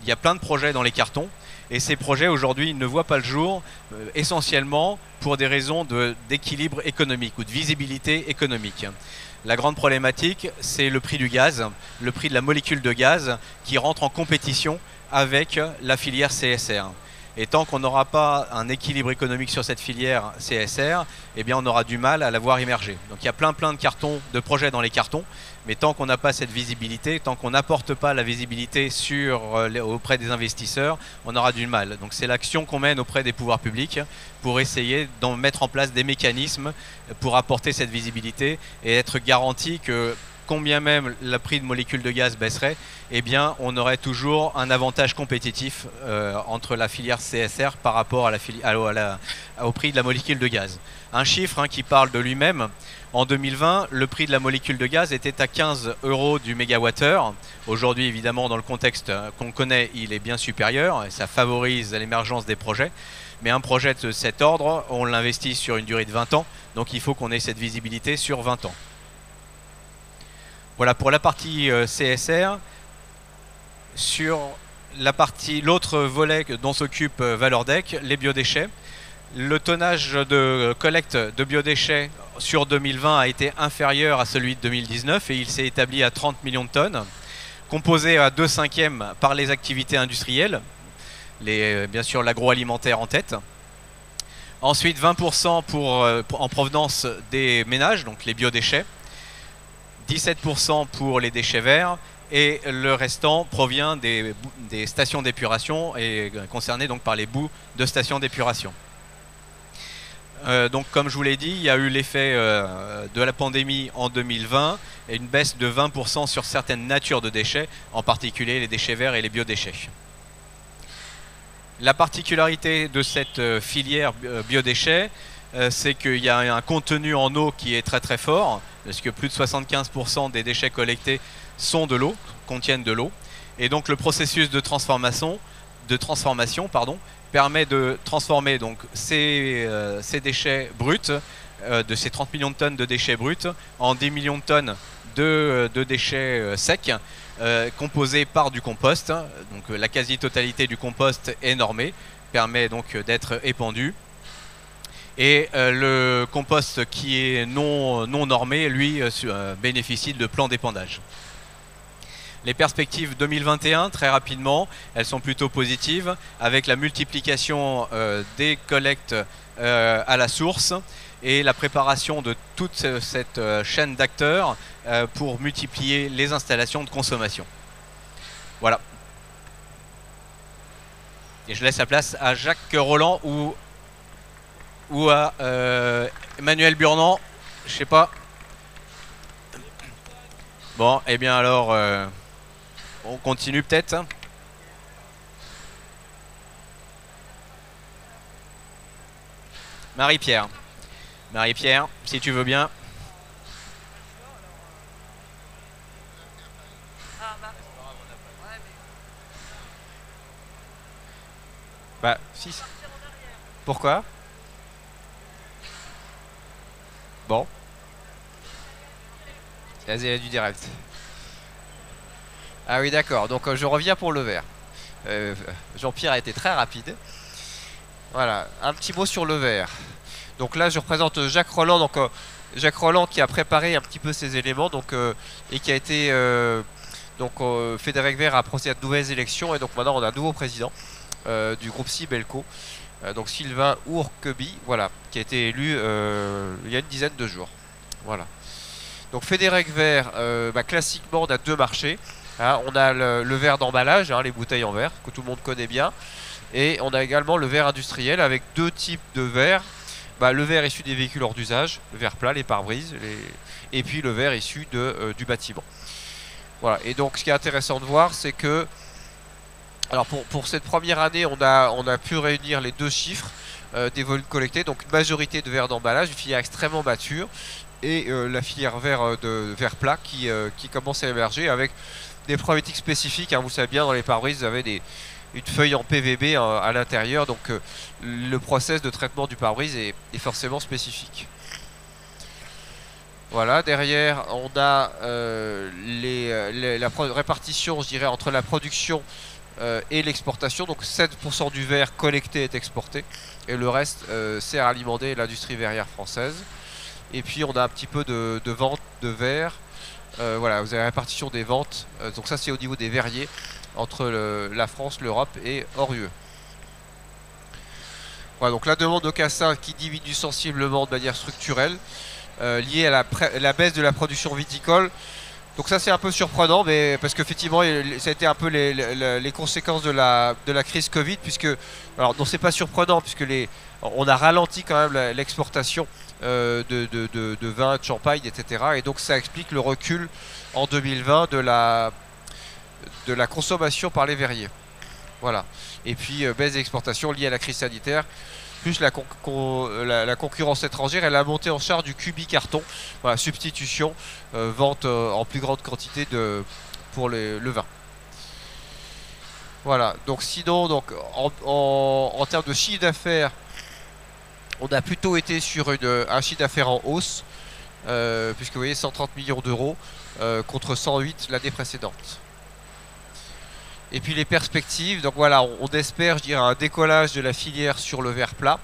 Il y a plein de projets dans les cartons. Et ces projets aujourd'hui ne voient pas le jour essentiellement pour des raisons d'équilibre économique ou de visibilité économique. La grande problématique, c'est le prix du gaz, le prix de la molécule de gaz qui rentre en compétition avec la filière CSR. Et tant qu'on n'aura pas un équilibre économique sur cette filière CSR, eh bien on aura du mal à la voir émerger. Donc il y a plein de cartons, de projets dans les cartons, mais tant qu'on n'a pas cette visibilité, tant qu'on n'apporte pas la visibilité auprès des investisseurs, on aura du mal. Donc c'est l'action qu'on mène auprès des pouvoirs publics pour essayer d'en mettre en place des mécanismes pour apporter cette visibilité et être garanti que combien même le prix de molécules de gaz baisserait, eh bien, on aurait toujours un avantage compétitif entre la filière CSR par rapport au prix de la molécule de gaz. Un chiffre qui parle de lui-même, en 2020, le prix de la molécule de gaz était à 15 € du mégawattheure. Aujourd'hui, évidemment, dans le contexte qu'on connaît, il est bien supérieur et ça favorise l'émergence des projets. Mais un projet de cet ordre, on l'investit sur une durée de 20 ans, donc il faut qu'on ait cette visibilité sur 20 ans. Voilà pour la partie CSR. Sur l'autre volet dont s'occupe Valordec, les biodéchets. Le tonnage de collecte de biodéchets sur 2020 a été inférieur à celui de 2019 et il s'est établi à 30 millions de tonnes, composé à 2/5 par les activités industrielles, bien sûr l'agroalimentaire en tête. Ensuite 20% en provenance des ménages, donc les biodéchets. 17% pour les déchets verts et le restant provient des stations d'épuration et concerné donc par les boues de stations d'épuration. Donc comme je vous l'ai dit, il y a eu l'effet de la pandémie en 2020 et une baisse de 20% sur certaines natures de déchets, en particulier les déchets verts et les biodéchets. La particularité de cette filière biodéchets, c'est qu'il y a un contenu en eau qui est très très fort, parce que plus de 75% des déchets collectés sont de l'eau, contiennent de l'eau. Et donc le processus de transformation permet de transformer donc ces déchets bruts, de ces 30 millions de tonnes de déchets bruts, en 10 millions de tonnes de déchets secs, composés par du compost. Donc la quasi-totalité du compost est normée, permet donc d'être épandu. Et le compost qui est non normé, lui, bénéficie de plans d'épandage. Les perspectives 2021, très rapidement, elles sont plutôt positives, avec la multiplication des collectes à la source et la préparation de toute cette chaîne d'acteurs pour multiplier les installations de consommation. Voilà. Et je laisse la place à Jacques Roland ou à Emmanuel Burnand, je sais pas. Bon, et bien alors, On continue peut-être. Marie-Pierre. Marie-Pierre, si tu veux bien. Bah, si. Pourquoi? Bon. Vas-y, elle a du direct. Ah oui, d'accord. Donc, je reviens pour le verre. Jean-Pierre a été très rapide. Voilà, un petit mot sur le verre. Donc là, je représente Jacques Roland. Donc, Jacques Roland qui a préparé un petit peu ces éléments et qui a été... Fédéric Vert a procédé à de nouvelles élections et donc maintenant on a un nouveau président du groupe Sibelco, donc Sylvain Ourqueby, voilà, qui a été élu il y a une dizaine de jours. Voilà. Donc Fédéric Vert, classiquement on a deux marchés. Hein, on a le verre d'emballage, hein, les bouteilles en verre que tout le monde connaît bien, et on a également le verre industriel avec deux types de verre. Le verre issu des véhicules hors d'usage, le verre plat, les pare-brises, et puis le verre issu du bâtiment. Voilà, et donc ce qui est intéressant de voir, c'est que alors pour cette première année, on a pu réunir les deux chiffres des volumes collectés, donc une majorité de verre d'emballage, une filière extrêmement mature, et la filière de verre plat qui commence à émerger avec des problématiques spécifiques. Hein, vous savez bien, dans les pare-brises, vous avez une feuille en PVB à l'intérieur, donc le process de traitement du pare-brise est forcément spécifique. Voilà, derrière on a la répartition, je dirais, entre la production et l'exportation. Donc 7% du verre collecté est exporté et le reste sert à alimenter l'industrie verrière française. Et puis on a un petit peu de vente de verre. Voilà, vous avez la répartition des ventes. Donc ça c'est au niveau des verriers entre la France, l'Europe et hors UE. Voilà, donc la demande au cassin qui diminue sensiblement de manière structurelle. Lié à la baisse de la production viticole. Donc ça c'est un peu surprenant, mais parce qu'effectivement ça a été un peu les conséquences de la crise Covid, puisque alors non, c'est pas surprenant puisque on a ralenti quand même l'exportation de vin, de champagne, etc. Et donc ça explique le recul en 2020 de la consommation par les verriers. Voilà. Et puis baisse des exportations liée à la crise sanitaire, plus la concurrence étrangère et la montée en charge du cubi-carton. Voilà, substitution, vente en plus grande quantité pour le vin. Voilà, donc sinon, donc, en termes de chiffre d'affaires, on a plutôt été sur un chiffre d'affaires en hausse, puisque vous voyez 130 millions d'euros contre 108 l'année précédente. Et puis les perspectives, donc voilà, on espère, je dirais, un décollage de la filière sur le verre plat,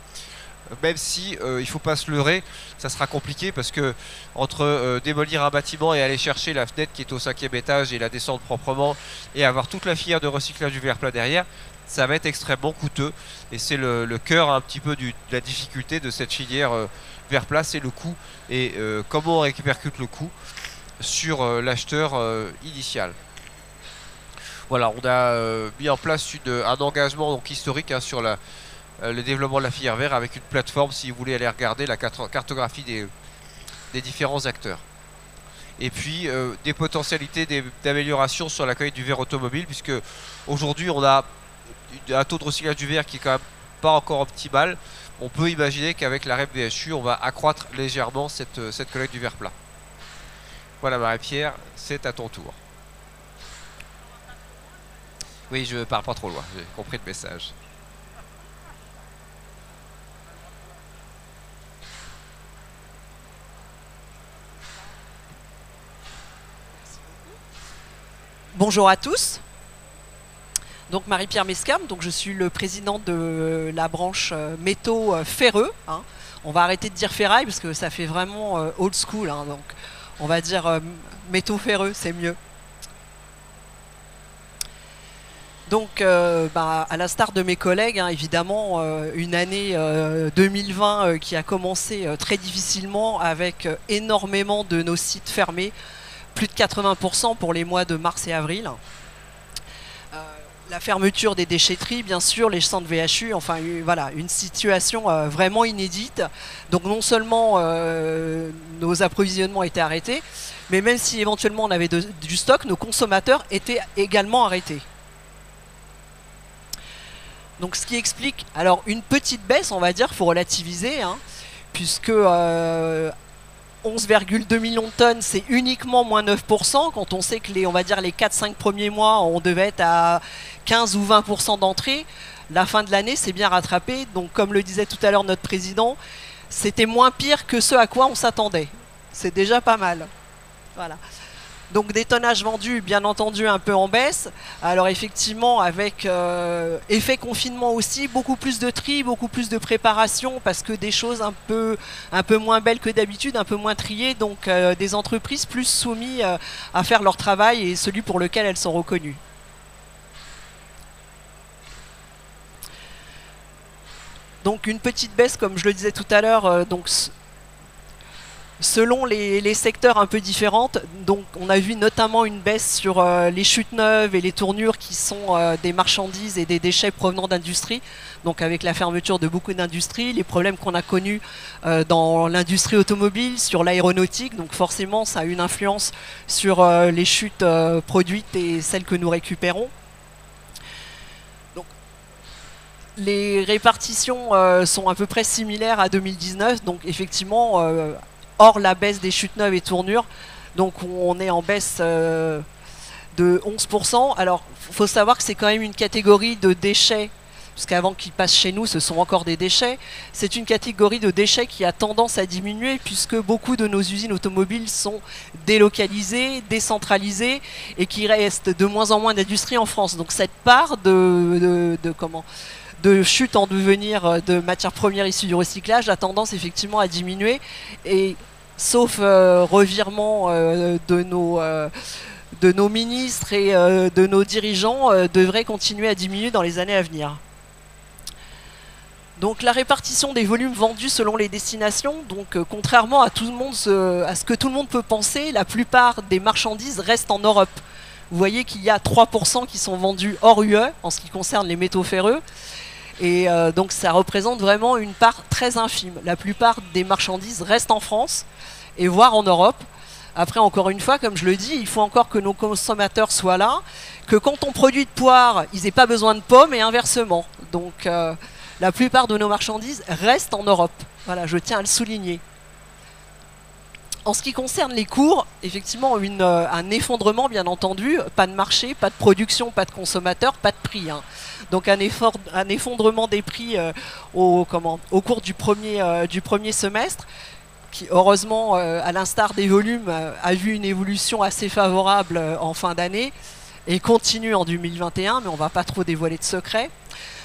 même si il ne faut pas se leurrer, ça sera compliqué parce que entre démolir un bâtiment et aller chercher la fenêtre qui est au 5e étage et la descendre proprement et avoir toute la filière de recyclage du verre plat derrière, ça va être extrêmement coûteux. Et c'est le cœur un petit peu de la difficulté de cette filière verre plat, c'est le coût et comment on répercute le coût sur l'acheteur initial. Voilà, on a mis en place un engagement donc, historique hein, sur le développement de la filière verre avec une plateforme si vous voulez aller regarder la cartographie des différents acteurs. Et puis des potentialités d'amélioration sur la qualité du verre automobile, puisque aujourd'hui on a un taux de recyclage du verre qui est quand même pas encore optimal. On peut imaginer qu'avec la REP VHU on va accroître légèrement cette collecte du verre plat. Voilà Marie-Pierre, c'est à ton tour. Oui, je parle pas trop loin, j'ai compris le message. Bonjour à tous. Donc Marie-Pierre Mescam, donc je suis le président de la branche métaux ferreux. Hein. On va arrêter de dire ferraille parce que ça fait vraiment old school. Hein, donc on va dire métaux ferreux, c'est mieux. Donc, à l'instar de mes collègues, hein, évidemment, une année 2020 qui a commencé très difficilement avec énormément de nos sites fermés, plus de 80% pour les mois de mars et avril. La fermeture des déchetteries, bien sûr, les centres VHU, enfin voilà, une situation vraiment inédite. Donc non seulement nos approvisionnements étaient arrêtés, Mais même si éventuellement on avait du stock, nos consommateurs étaient également arrêtés. Donc ce qui explique, alors une petite baisse, on va dire, il faut relativiser, hein, puisque 11,2 millions de tonnes, c'est uniquement moins 9%, quand on sait que on va dire les 4-5 premiers mois, on devait être à 15 ou 20% d'entrée. La fin de l'année, c'est bien rattrapé. Donc comme le disait tout à l'heure notre président, c'était moins pire que ce à quoi on s'attendait. C'est déjà pas mal. Voilà. Donc des tonnages vendus, bien entendu, un peu en baisse. Alors effectivement, avec effet confinement aussi, beaucoup plus de tri, beaucoup plus de préparation, parce que des choses un peu moins belles que d'habitude, un peu moins triées. Donc des entreprises plus soumises à faire leur travail et celui pour lequel elles sont reconnues. Donc une petite baisse, comme je le disais tout à l'heure, donc selon les secteurs un peu différentes. Donc on a vu notamment une baisse sur les chutes neuves et les tournures qui sont des marchandises et des déchets provenant d'industrie. Donc avec la fermeture de beaucoup d'industries, les problèmes qu'on a connus dans l'industrie automobile, sur l'aéronautique. Donc forcément ça a une influence sur les chutes produites et celles que nous récupérons. Les répartitions sont à peu près similaires à 2019, donc effectivement, hors la baisse des chutes neuves et tournures, donc on est en baisse de 11%. Alors, il faut savoir que c'est quand même une catégorie de déchets, parce qu'avant qu'ils passent chez nous, ce sont encore des déchets. C'est une catégorie de déchets qui a tendance à diminuer, puisque beaucoup de nos usines automobiles sont délocalisées, décentralisées, et qu'il reste de moins en moins d'industrie en France. Donc cette part de chute en devenir de matières premières issues du recyclage a tendance effectivement à diminuer, et sauf revirement de nos ministres et de nos dirigeants, devrait continuer à diminuer dans les années à venir. Donc la répartition des volumes vendus selon les destinations, donc contrairement à ce que tout le monde peut penser, la plupart des marchandises restent en Europe. Vous voyez qu'il y a 3% qui sont vendus hors UE en ce qui concerne les métaux ferreux. Et donc ça représente vraiment une part très infime. La plupart des marchandises restent en France et voire en Europe. Après, encore une fois, comme je le dis, il faut encore que nos consommateurs soient là, que quand on produit de poire, ils n'aient pas besoin de pommes et inversement. Donc la plupart de nos marchandises restent en Europe. Voilà, je tiens à le souligner. En ce qui concerne les cours, effectivement, un effondrement, bien entendu, pas de marché, pas de production, pas de consommateurs, pas de prix, hein. Donc un effondrement des prix au cours du premier semestre, qui heureusement, à l'instar des volumes, a vu une évolution assez favorable en fin d'année et continue en 2021, mais on ne va pas trop dévoiler de secrets.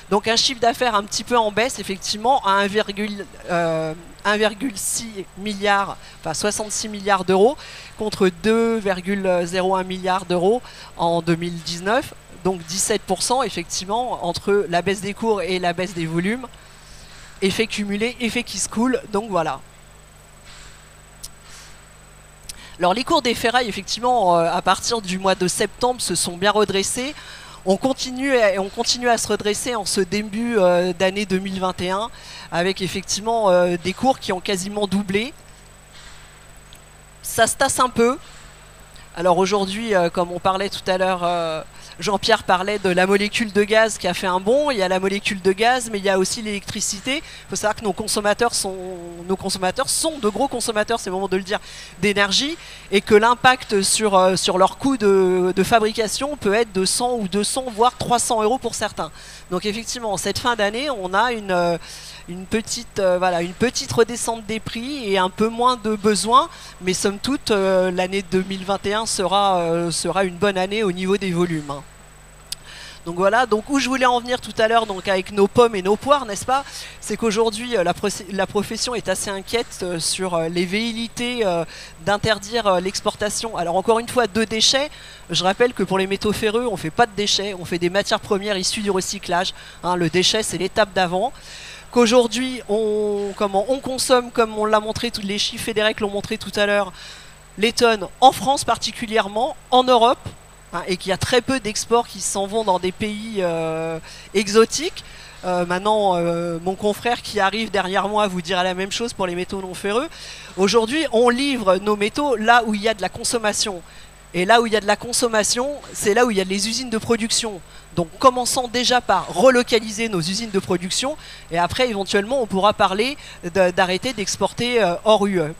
Donc un chiffre d'affaires un petit peu en baisse, effectivement, à 1,6 milliard, enfin 66 milliards d'euros, contre 2,01 milliards d'euros en 2019. Donc 17%, effectivement, entre la baisse des cours et la baisse des volumes. Effet cumulé, effet qui se coule, donc voilà. Alors les cours des ferrailles, effectivement, à partir du mois de septembre, se sont bien redressés. On continue à se redresser en ce début d'année 2021, avec effectivement des cours qui ont quasiment doublé. Ça se tasse un peu. Alors aujourd'hui, comme on parlait tout à l'heure, Jean-Pierre parlait de la molécule de gaz qui a fait un bond. Il y a la molécule de gaz, mais il y a aussi l'électricité. Il faut savoir que nos consommateurs sont de gros consommateurs, c'est le moment de le dire, d'énergie, et que l'impact sur leur coût de fabrication peut être de 100 ou 200, voire 300 euros pour certains. Donc effectivement, en cette fin d'année, on a une petite redescente des prix et un peu moins de besoins, mais somme toute, l'année 2021 sera une bonne année au niveau des volumes, hein. Donc voilà, donc où je voulais en venir tout à l'heure, donc avec nos pommes et nos poires, n'est-ce pas? C'est qu'aujourd'hui, la profession est assez inquiète sur les velléités d'interdire l'exportation. Alors encore une fois, de déchets. Je rappelle que pour les métaux ferreux, on ne fait pas de déchets, on fait des matières premières issues du recyclage, hein. Le déchet, c'est l'étape d'avant. Qu'aujourd'hui, on consomme, comme on l'a montré, tous les chiffres Federec l'ont montré tout à l'heure, les tonnes en France particulièrement, en Europe, hein, et qu'il y a très peu d'exports qui s'en vont dans des pays exotiques. Maintenant, mon confrère qui arrive derrière moi vous dira la même chose pour les métaux non ferreux. Aujourd'hui, on livre nos métaux là où il y a de la consommation. Et là où il y a de la consommation, c'est là où il y a les usines de production. Donc commençons déjà par relocaliser nos usines de production et après éventuellement on pourra parler d'arrêter d'exporter hors UE.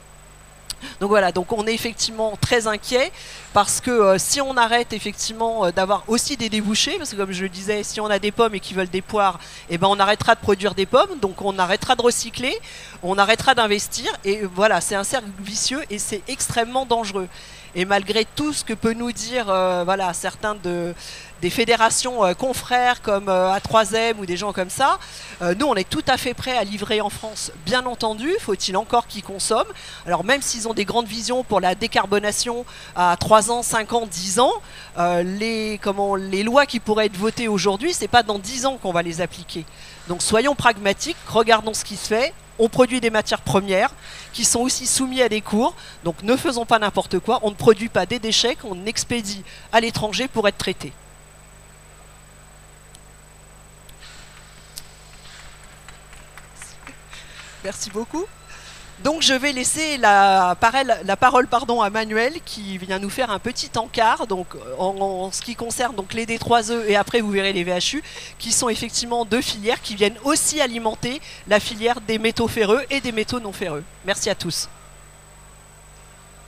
Donc voilà, donc on est effectivement très inquiet parce que si on arrête effectivement d'avoir aussi des débouchés, parce que comme je le disais, si on a des pommes et qu'ils veulent des poires, eh ben on arrêtera de produire des pommes, donc on arrêtera de recycler, on arrêtera d'investir et voilà, c'est un cercle vicieux et c'est extrêmement dangereux. Et malgré tout ce que peut nous dire voilà, certains des fédérations confrères comme A3M ou des gens comme ça, nous on est tout à fait prêts à livrer en France, bien entendu, faut-il encore qu'ils consomment. Alors même s'ils ont des grandes visions pour la décarbonation à 3 ans, 5 ans, 10 ans, les lois qui pourraient être votées aujourd'hui, c'est pas dans 10 ans qu'on va les appliquer. Donc soyons pragmatiques, regardons ce qui se fait. On produit des matières premières qui sont aussi soumises à des cours. Donc ne faisons pas n'importe quoi. On ne produit pas des déchets qu'on expédie à l'étranger pour être traités. Merci beaucoup. Donc je vais laisser la parole à Manuel qui vient nous faire un petit encart donc, en ce qui concerne donc, les D3E et après vous verrez les VHU qui sont effectivement deux filières qui viennent aussi alimenter la filière des métaux ferreux et des métaux non ferreux. Merci à tous.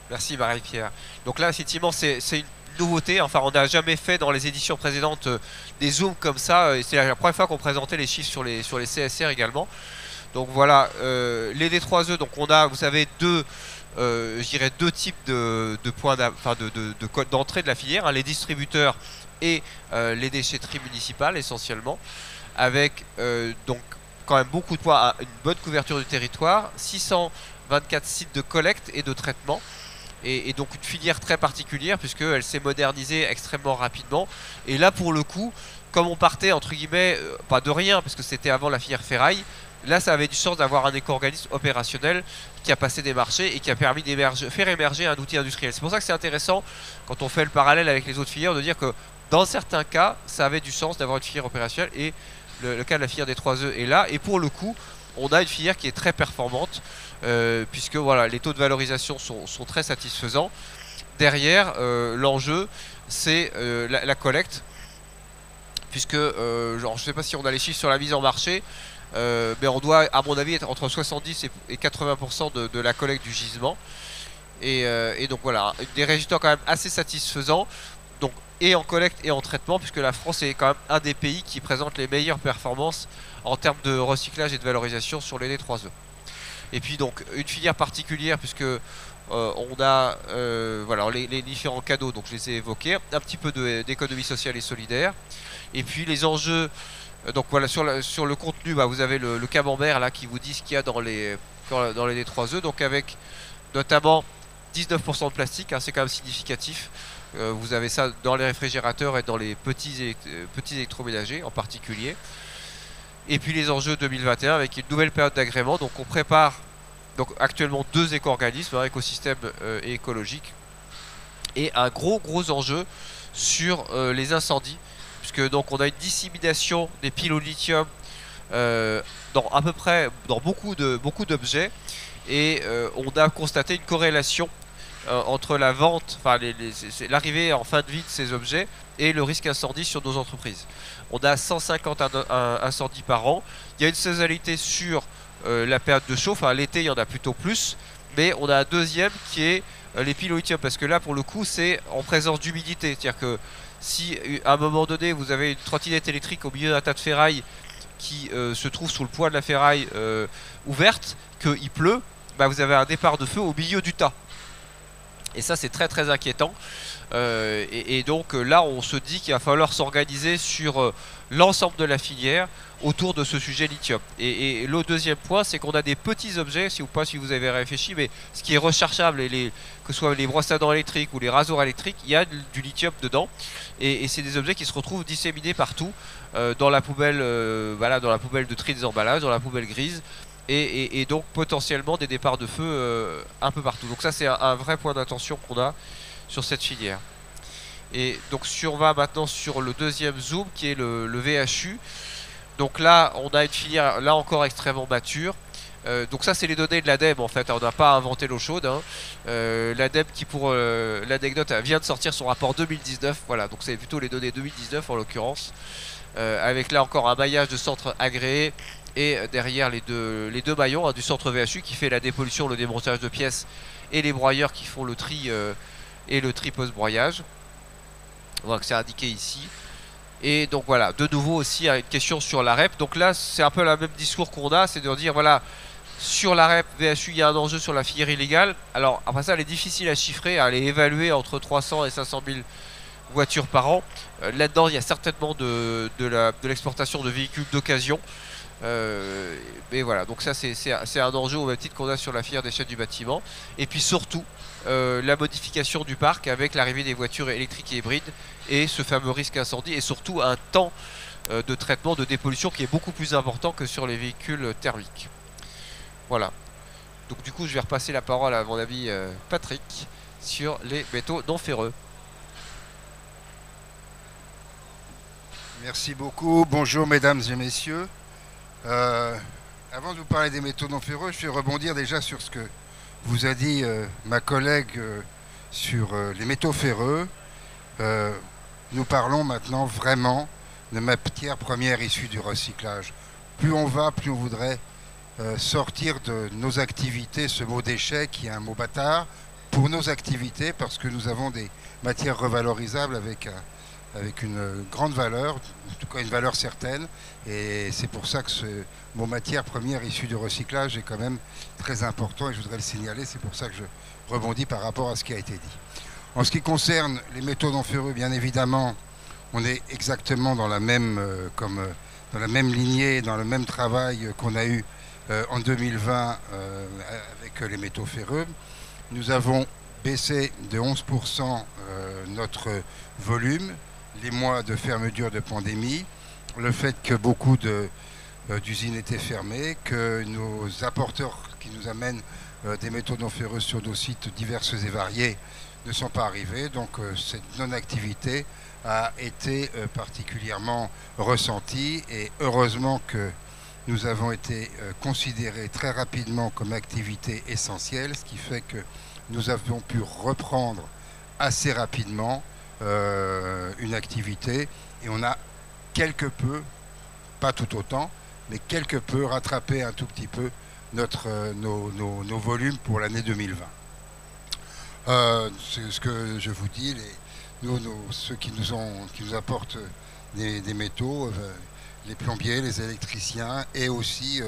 Merci Marie-Pierre. Donc là effectivement c'est une nouveauté, enfin on n'a jamais fait dans les éditions précédentes des zooms comme ça et c'est la première fois qu'on présentait les chiffres sur les CSR également. Donc voilà, les D3E, donc on a, vous savez, deux types de points d'entrée de la filière, hein, les distributeurs et les déchetteries municipales essentiellement, avec donc quand même beaucoup de points, une bonne couverture du territoire, 624 sites de collecte et de traitement, et donc une filière très particulière puisqu'elle s'est modernisée extrêmement rapidement. Et là pour le coup, comme on partait entre guillemets, pas de rien parce que c'était avant la filière ferraille, là, ça avait du sens d'avoir un éco-organisme opérationnel qui a passé des marchés et qui a permis de faire émerger un outil industriel. C'est pour ça que c'est intéressant, quand on fait le parallèle avec les autres filières, de dire que dans certains cas, ça avait du sens d'avoir une filière opérationnelle et le cas de la filière des 3E est là. Et pour le coup, on a une filière qui est très performante puisque voilà, les taux de valorisation sont très satisfaisants. Derrière, l'enjeu, c'est la collecte puisque, je ne sais pas si on a les chiffres sur la mise en marché, mais on doit, à mon avis, être entre 70 et 80% de la collecte du gisement. Et donc voilà, des résultats quand même assez satisfaisants, donc, et en collecte et en traitement, puisque la France est quand même un des pays qui présente les meilleures performances en termes de recyclage et de valorisation sur les D3E. Et puis donc une filière particulière, puisque on a voilà, les différents cadeaux, donc je les ai évoqués, un petit peu d'économie sociale et solidaire, et puis les enjeux. Donc voilà, sur le contenu, bah, vous avez le camembert là qui vous dit ce qu'il y a dans les D3E, donc avec notamment 19% de plastique, hein, c'est quand même significatif. Vous avez ça dans les réfrigérateurs et dans les petits électroménagers en particulier. Et puis les enjeux 2021 avec une nouvelle période d'agrément. Donc on prépare donc actuellement 2 éco-organismes, hein, écosystème et écologique, et un gros enjeu sur les incendies. Puisque donc on a une dissémination des piles au lithium dans à peu près dans beaucoup d'objets et on a constaté une corrélation entre la vente, enfin l'arrivée en fin de vie de ces objets et le risque incendie sur nos entreprises. On a 150 incendies par an. Il y a une saisonnalité sur la période de chauffe. Enfin, l'été il y en a plutôt plus, mais on a un deuxième qui est les piles au lithium parce que là pour le coup c'est en présence d'humidité, c'est-à-dire que si à un moment donné vous avez une trottinette électrique au milieu d'un tas de ferraille qui se trouve sous le poids de la ferraille ouverte, qu'il pleut, bah vous avez un départ de feu au milieu du tas. Et ça c'est très inquiétant. Et donc là on se dit qu'il va falloir s'organiser sur l'ensemble de la filière autour de ce sujet lithium. Et le deuxième point, c'est qu'on a des petits objets, si vous avez réfléchi, mais ce qui est rechargeable, que ce soit les brosses à dents électriques ou les rasoirs électriques, il y a du lithium dedans. Et c'est des objets qui se retrouvent disséminés partout, dans la poubelle, dans la poubelle de tri des emballages, dans la poubelle grise, et donc potentiellement des départs de feu un peu partout. Donc ça c'est un vrai point d'attention qu'on a sur cette filière. Et donc on va maintenant sur le deuxième zoom qui est le VHU. Donc là, on a une filière là encore extrêmement mature. Donc ça, c'est les données de l'ADEME en fait. On n'a pas inventé l'eau chaude. Hein. L'ADEME qui, pour l'anecdote, vient de sortir son rapport 2019. Voilà, donc c'est plutôt les données 2019 en l'occurrence. Avec là encore un maillage de centres agréés et derrière les deux maillons hein, du centre VHU qui fait la dépollution, le démontage de pièces et les broyeurs qui font le tri et le tri post-broyage. Donc c'est indiqué ici. Et donc voilà, de nouveau aussi une question sur la REP. Donc là, c'est un peu le même discours qu'on a, c'est de dire voilà, sur la REP VHU, il y a un enjeu sur la filière illégale. Alors après ça, elle est difficile à chiffrer, elle est évaluée entre 300 et 500 000 voitures par an. Là-dedans, il y a certainement de l'exportation de véhicules d'occasion. Mais voilà, donc ça c'est un enjeu au même titre qu'on a sur la filière des chaînes du bâtiment. Et puis surtout, la modification du parc avec l'arrivée des voitures électriques et hybrides et ce fameux risque incendie et surtout un temps de traitement de dépollution qui est beaucoup plus important que sur les véhicules thermiques. Voilà. Donc du coup, je vais repasser la parole à mon ami Patrick sur les métaux non ferreux. Merci beaucoup. Bonjour mesdames et messieurs. Avant de vous parler des métaux non ferreux, je vais rebondir déjà sur ce que vous a dit ma collègue sur les métaux ferreux. Nous parlons maintenant vraiment de matières premières issues du recyclage. Plus on va, plus on voudrait sortir de nos activités ce mot déchet qui est un mot bâtard pour nos activités parce que nous avons des matières revalorisables avec une grande valeur, en tout cas une valeur certaine, et c'est pour ça que ce mot matière première issue du recyclage est quand même très important et je voudrais le signaler, c'est pour ça que je rebondis par rapport à ce qui a été dit. En ce qui concerne les métaux non ferreux, bien évidemment, on est exactement dans la même, dans la même lignée, dans le même travail qu'on a eu en 2020 avec les métaux ferreux. Nous avons baissé de 11% notre volume, les mois de fermeture de pandémie, le fait que beaucoup d'usines étaient fermées, que nos apporteurs qui nous amènent des métaux non ferreux sur nos sites divers et variés ne sont pas arrivés. Donc cette non-activité a été particulièrement ressentie et heureusement que nous avons été considérés très rapidement comme activité essentielle, ce qui fait que nous avons pu reprendre assez rapidement une activité et on a quelque peu, pas tout autant, mais quelque peu rattrapé un tout petit peu nos volumes pour l'année 2020. C'est ce que je vous dis, ceux qui nous apportent des métaux, les plombiers, les électriciens et aussi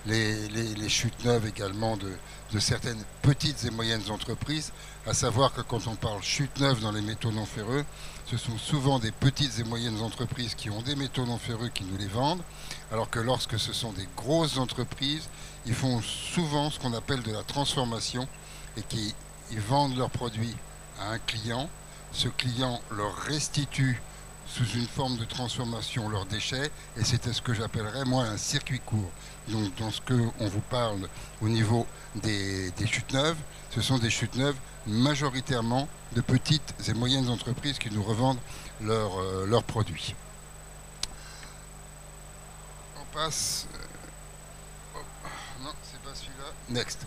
les chutes neuves également de certaines petites et moyennes entreprises, à savoir que quand on parle chute neuve dans les métaux non ferreux, ce sont souvent des petites et moyennes entreprises qui ont des métaux non ferreux qui nous les vendent, alors que lorsque ce sont des grosses entreprises, ils font souvent ce qu'on appelle de la transformation et ils vendent leurs produits à un client. Ce client leur restitue sous une forme de transformation leurs déchets et c'est ce que j'appellerais moi un circuit court. Donc dans ce qu'on vous parle au niveau des chutes neuves, ce sont des chutes neuves majoritairement de petites et moyennes entreprises qui nous revendent leurs produits. On passe... non, c'est pas celui-là. Next.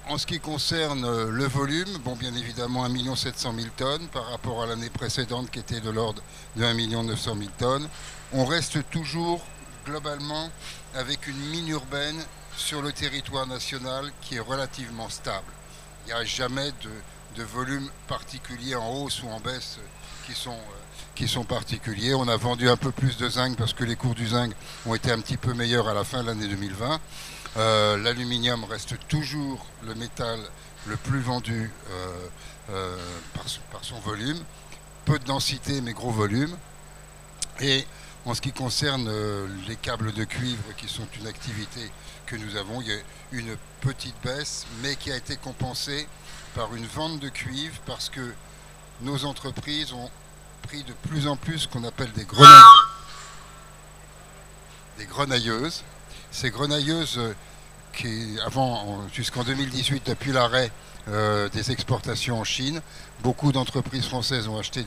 En ce qui concerne le volume, bon, bien évidemment 1 700 000 tonnes par rapport à l'année précédente qui était de l'ordre de 1 900 000 tonnes. On reste toujours globalement avec une mine urbaine sur le territoire national qui est relativement stable. Il n'y a jamais de volume particulier en hausse ou en baisse qui sont particuliers. On a vendu un peu plus de zinc parce que les cours du zinc ont été un petit peu meilleurs à la fin de l'année 2020. L'aluminium reste toujours le métal le plus vendu par son volume. Peu de densité mais gros volume. Et en ce qui concerne les câbles de cuivre qui sont une activité que nous avons, il y a une petite baisse mais qui a été compensée par une vente de cuivre parce que nos entreprises ont pris de plus en plus ce qu'on appelle des grenailleuses. Ces grenailleuses qui, avant, jusqu'en 2018, depuis l'arrêt des exportations en Chine, beaucoup d'entreprises françaises ont acheté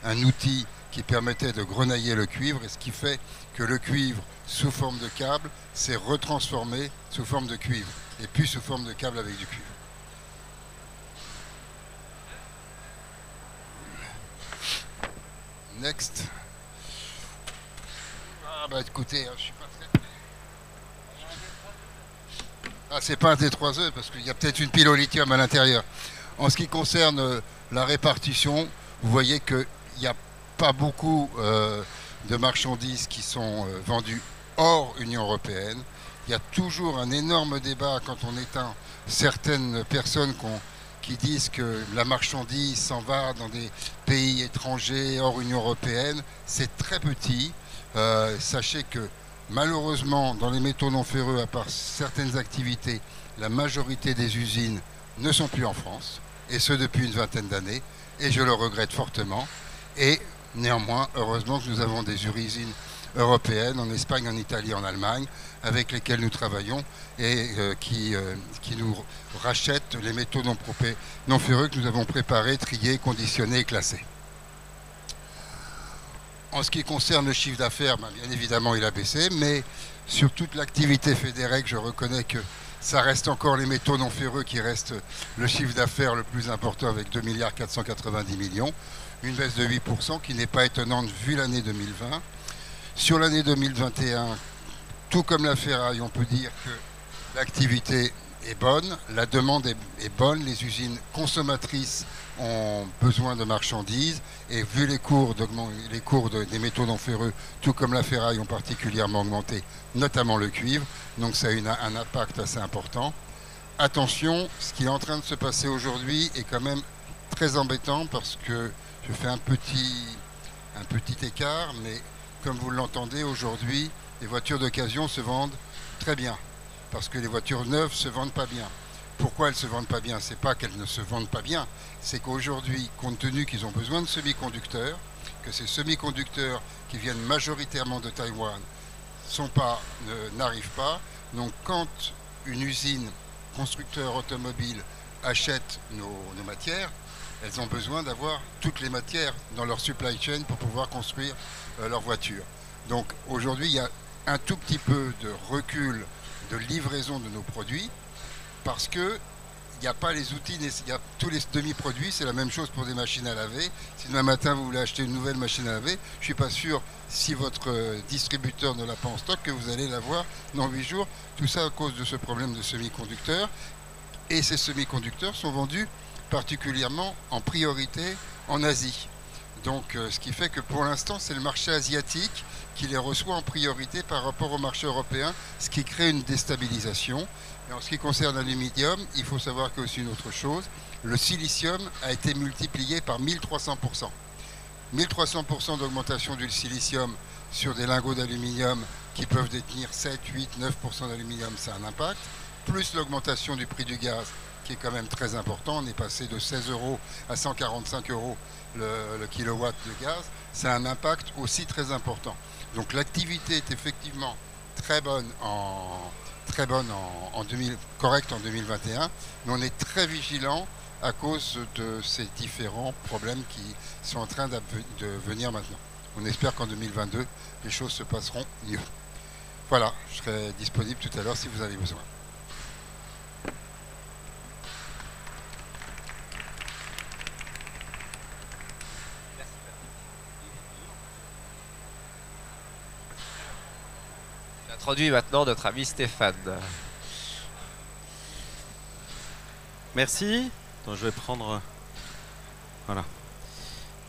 un outil qui permettait de grenailler le cuivre, et ce qui fait que le cuivre sous forme de câble s'est retransformé sous forme de cuivre, et puis sous forme de câble avec du cuivre. Next. Ah bah écoutez, je suis pas très... Ah, c'est pas un T3E parce qu'il y a peut-être une pile au lithium à l'intérieur. En ce qui concerne la répartition, vous voyez qu'il n'y a pas beaucoup de marchandises qui sont vendues hors Union européenne. Il y a toujours un énorme débat quand on éteint certaines personnes qui disent que la marchandise s'en va dans des pays étrangers hors Union européenne. C'est très petit. Sachez que malheureusement, dans les métaux non ferreux, à part certaines activités, la majorité des usines ne sont plus en France, et ce depuis une vingtaine d'années, et je le regrette fortement. Et néanmoins, heureusement que nous avons des usines européennes en Espagne, en Italie, en Allemagne, avec lesquelles nous travaillons et qui nous rachètent les métaux non ferreux que nous avons préparés, triés, conditionnés et classés. En ce qui concerne le chiffre d'affaires, bien évidemment, il a baissé, mais sur toute l'activité Federec, je reconnais que ça reste encore les métaux non ferreux qui restent le chiffre d'affaires le plus important avec 2 490 millions, une baisse de 8% qui n'est pas étonnante vu l'année 2020. Sur l'année 2021, tout comme la ferraille, on peut dire que l'activité est bonne, la demande est bonne, les usines consommatrices ont besoin de marchandises et vu les cours des métaux non ferreux, tout comme la ferraille, ont particulièrement augmenté, notamment le cuivre, donc ça a eu un impact assez important. Attention, ce qui est en train de se passer aujourd'hui est quand même très embêtant parce que je fais un petit écart, mais comme vous l'entendez aujourd'hui, les voitures d'occasion se vendent très bien parce que les voitures neuves ne se vendent pas bien. Pourquoi elles ne se vendent pas bien? C'est pas qu'elles ne se vendent pas bien, c'est qu'aujourd'hui, compte tenu qu'ils ont besoin de semi-conducteurs, que ces semi-conducteurs qui viennent majoritairement de Taïwan n'arrivent pas. Donc quand une usine constructeur automobile achète nos matières, elles ont besoin d'avoir toutes les matières dans leur supply chain pour pouvoir construire leur voiture. Donc aujourd'hui, il y a un tout petit peu de recul de livraison de nos produits parce que il n'y a pas les outils, il y a tous les demi-produits, c'est la même chose pour des machines à laver. Si demain matin vous voulez acheter une nouvelle machine à laver, je ne suis pas sûr, si votre distributeur ne l'a pas en stock, que vous allez l'avoir dans 8 jours. Tout ça à cause de ce problème de semi-conducteurs. Et ces semi-conducteurs sont vendus particulièrement en priorité en Asie. Donc ce qui fait que pour l'instant, c'est le marché asiatique qui les reçoit en priorité par rapport au marché européen, ce qui crée une déstabilisation. Et en ce qui concerne l'aluminium, il faut savoir qu'il y a aussi une autre chose. Le silicium a été multiplié par 1300%. 1300% d'augmentation du silicium sur des lingots d'aluminium qui peuvent détenir 7, 8, 9% d'aluminium, ça a un impact. Plus l'augmentation du prix du gaz, qui est quand même très important. On est passé de 16 € à 145 € le kilowatt de gaz. Ça a un impact aussi très important. Donc l'activité est effectivement correcte en 2021, mais on est très vigilant à cause de ces différents problèmes qui sont en train de venir maintenant. On espère qu'en 2022, les choses se passeront mieux. Voilà, je serai disponible tout à l'heure si vous avez besoin. Introduit maintenant notre ami Stéphane. Merci. Donc, je vais prendre... Voilà.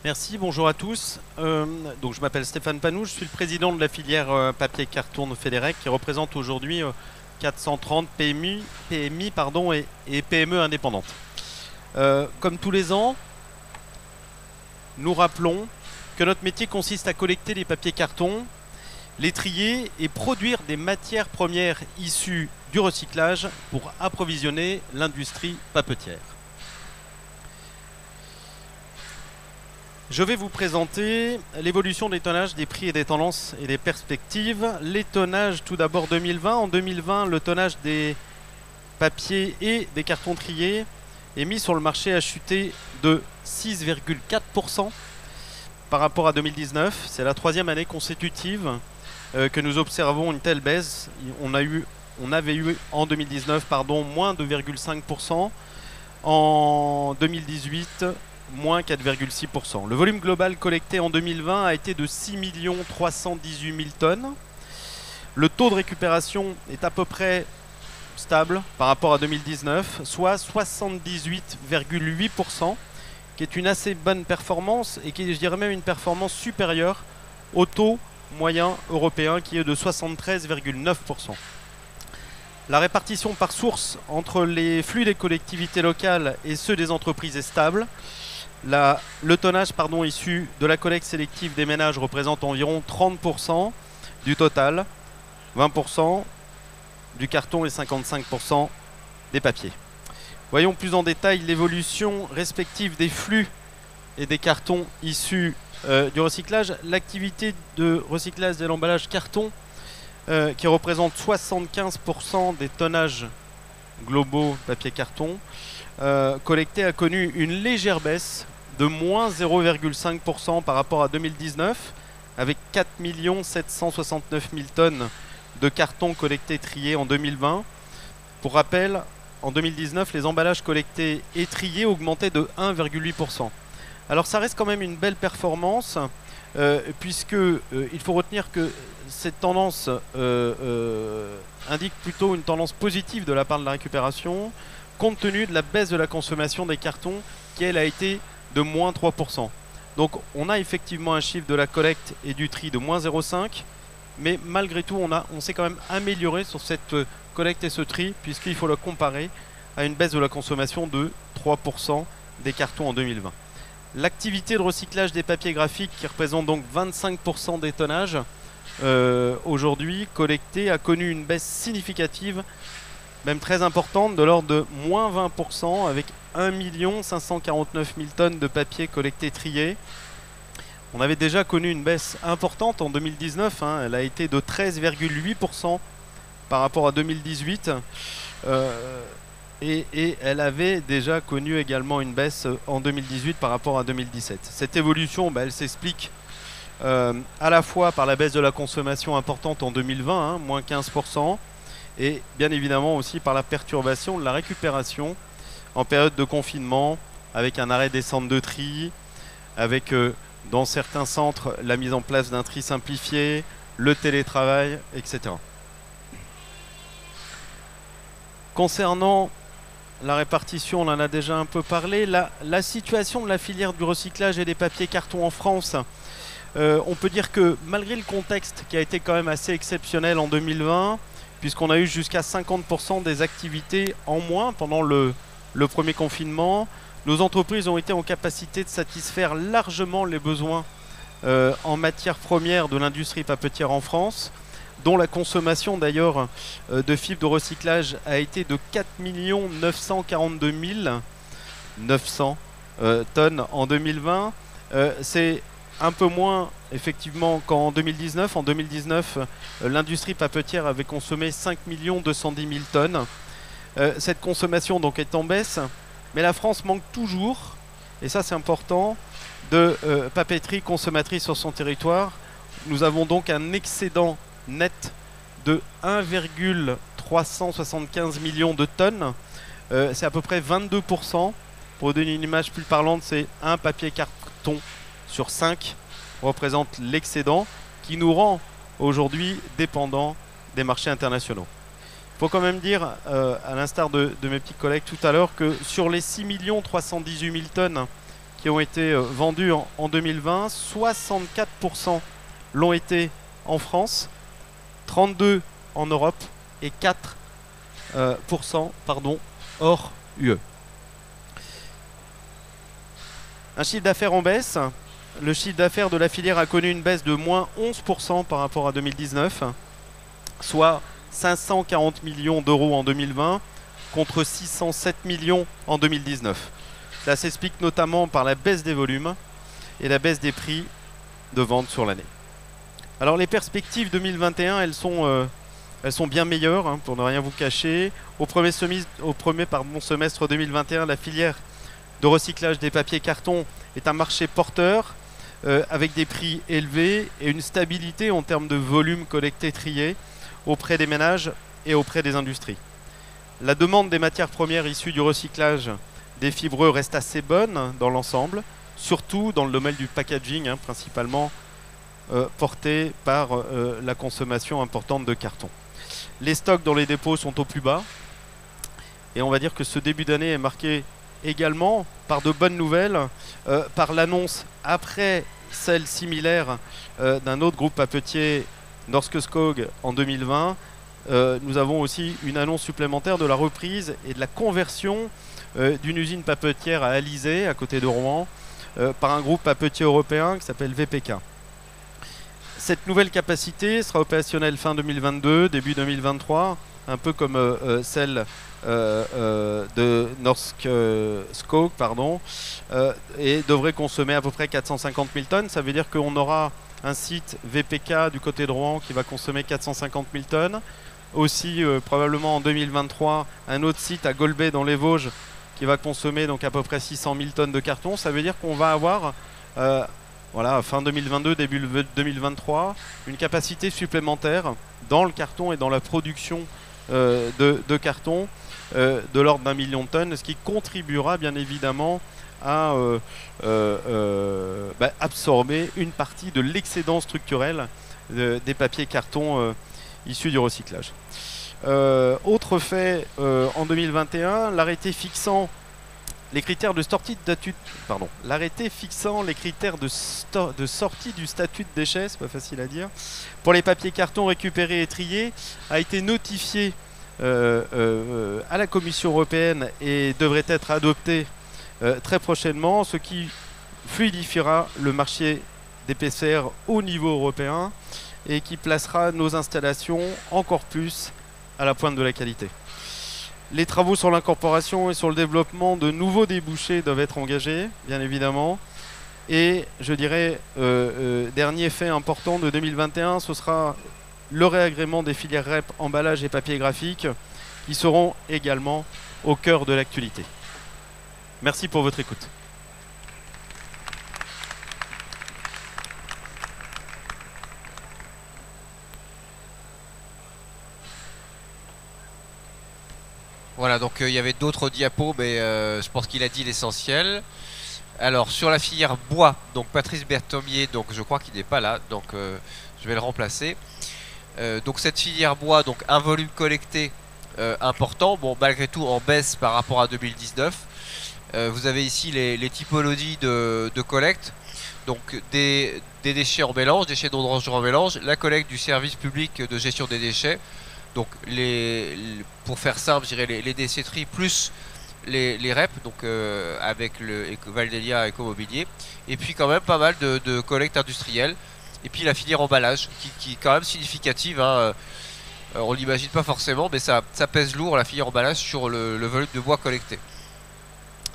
Merci, bonjour à tous. Donc, je m'appelle Stéphane Panou, je suis le président de la filière papier carton de Federec qui représente aujourd'hui 430 PMI et PME indépendantes. Comme tous les ans, nous rappelons que notre métier consiste à collecter les papiers cartons, les trier et produire des matières premières issues du recyclage pour approvisionner l'industrie papetière. Je vais vous présenter l'évolution des tonnages, des prix et des tendances et des perspectives. Les tonnages tout d'abord 2020. En 2020, le tonnage des papiers et des cartons triés est mis sur le marché a chuté de 6,4% par rapport à 2019. C'est la 3e année consécutive que nous observons une telle baisse. On avait eu en 2019 moins 2,5%. En 2018, moins 4,6%. Le volume global collecté en 2020 a été de 6 318 000 tonnes. Le taux de récupération est à peu près stable par rapport à 2019, soit 78,8%, qui est une assez bonne performance et qui est, je dirais même, une performance supérieure au taux moyen européen qui est de 73,9%. La répartition par source entre les flux des collectivités locales et ceux des entreprises est stable. Le tonnage issu de la collecte sélective des ménages représente environ 30% du total, 20% du carton et 55% des papiers. Voyons plus en détail l'évolution respective des flux et des cartons issus du recyclage. L'activité de recyclage de l'emballage carton, qui représente 75% des tonnages globaux papier-carton, collectés, a connu une légère baisse de moins 0,5% par rapport à 2019, avec 4 769 000 tonnes de carton collectés triés en 2020. Pour rappel, en 2019, les emballages collectés et triés augmentaient de 1,8%. Alors ça reste quand même une belle performance, puisque il faut retenir que cette tendance indique plutôt une tendance positive de la part de la récupération, compte tenu de la baisse de la consommation des cartons, qui elle a été de moins 3%. Donc on a effectivement un chiffre de la collecte et du tri de moins 0,5%, mais malgré tout on s'est quand même amélioré sur cette collecte et ce tri, puisqu'il faut le comparer à une baisse de la consommation de 3% des cartons en 2020. L'activité de recyclage des papiers graphiques, qui représente donc 25% des tonnages aujourd'hui collectés, a connu une baisse significative, même très importante, de l'ordre de moins 20%, avec 1 549 000 tonnes de papier collecté trié. On avait déjà connu une baisse importante en 2019, elle a été de 13,8% par rapport à 2018. Et elle avait déjà connu également une baisse en 2018 par rapport à 2017. Cette évolution, elle s'explique à la fois par la baisse de la consommation importante en 2020, moins 15%, et bien évidemment aussi par la perturbation de la récupération en période de confinement, avec un arrêt des centres de tri, avec dans certains centres la mise en place d'un tri simplifié, le télétravail, etc. Concernant la répartition, on en a déjà un peu parlé. La situation de la filière du recyclage et des papiers cartons en France, on peut dire que malgré le contexte qui a été quand même assez exceptionnel en 2020, puisqu'on a eu jusqu'à 50% des activités en moins pendant le premier confinement, nos entreprises ont été en capacité de satisfaire largement les besoins en matières premières de l'industrie papetière en France, dont la consommation d'ailleurs de fibres de recyclage a été de 4 942 900 tonnes en 2020. C'est un peu moins effectivement qu'en 2019. En 2019, l'industrie papetière avait consommé 5 210 000 tonnes. Cette consommation donc est en baisse, mais la France manque toujours, et ça c'est important, de papeterie consommatrice sur son territoire. Nous avons donc un excédent net de 1,375 millions de tonnes. C'est à peu près 22%. Pour donner une image plus parlante, c'est un papier carton sur 5 représente l'excédent qui nous rend aujourd'hui dépendants des marchés internationaux. Il faut quand même dire, à l'instar de mes petits collègues tout à l'heure, que sur les 6 318 000 tonnes qui ont été vendues en 2020, 64% l'ont été en France, 32% en Europe et 4% hors UE. Un chiffre d'affaires en baisse. Le chiffre d'affaires de la filière a connu une baisse de moins 11% par rapport à 2019, soit 540 millions d'euros en 2020 contre 607 millions en 2019. Cela s'explique notamment par la baisse des volumes et la baisse des prix de vente sur l'année. Alors les perspectives 2021, elles sont bien meilleures, pour ne rien vous cacher. Au premier semestre 2021, la filière de recyclage des papiers cartons est un marché porteur. avec des prix élevés et une stabilité en termes de volume collecté trié auprès des ménages et auprès des industries. La demande des matières premières issues du recyclage des fibreux reste assez bonne dans l'ensemble, surtout dans le domaine du packaging, hein, principalement porté par la consommation importante de carton. Les stocks dans les dépôts sont au plus bas et on va dire que ce début d'année est marqué également par de bonnes nouvelles, par l'annonce après celle similaire d'un autre groupe papetier, Norske Skog, en 2020. Nous avons aussi une annonce supplémentaire de la reprise et de la conversion d'une usine papetière à Alizé, à côté de Rouen, par un groupe papetier européen qui s'appelle VPK. Cette nouvelle capacité sera opérationnelle fin 2022, début 2023, un peu comme celle de Norske Skog, et devrait consommer à peu près 450 000 tonnes. Ça veut dire qu'on aura un site VPK du côté de Rouen qui va consommer 450 000 tonnes. Aussi, probablement en 2023, un autre site à Golbet dans les Vosges qui va consommer donc à peu près 600 000 tonnes de carton. Ça veut dire qu'on va avoir, fin 2022, début 2023, une capacité supplémentaire dans le carton et dans la production de carton de l'ordre d'1 million de tonnes, ce qui contribuera bien évidemment à absorber une partie de l'excédent structurel des papiers cartons issus du recyclage. Autre fait, en 2021, l'arrêté fixant les critères de sortie de sortie du statut de déchet, c'est pas facile à dire, pour les papiers cartons récupérés et triés, a été notifié à la Commission européenne et devrait être adopté très prochainement, ce qui fluidifiera le marché des PCR au niveau européen et qui placera nos installations encore plus à la pointe de la qualité. Les travaux sur l'incorporation et sur le développement de nouveaux débouchés doivent être engagés, bien évidemment. Et je dirais, dernier fait important de 2021, ce sera le réagrément des filières REP, emballage et papier graphique, qui seront également au cœur de l'actualité. Merci pour votre écoute. Voilà, donc il y avait d'autres diapos, mais je pense qu'il a dit l'essentiel. Alors sur la filière bois, donc Patrice Berthomier, donc je crois qu'il n'est pas là, donc je vais le remplacer. Donc cette filière bois, donc un volume collecté important, bon malgré tout en baisse par rapport à 2019. Vous avez ici les typologies de collecte, donc des déchets en mélange, déchets non dangereux en mélange, la collecte du service public de gestion des déchets. Donc pour faire simple, je dirais les déchetteries plus les REP, donc avec le Valdelia Ecomobilier, et puis quand même pas mal de collecte industrielle, et puis la filière emballage qui est quand même significative, hein, on l'imagine pas forcément, mais ça pèse lourd la filière emballage sur le volume de bois collecté.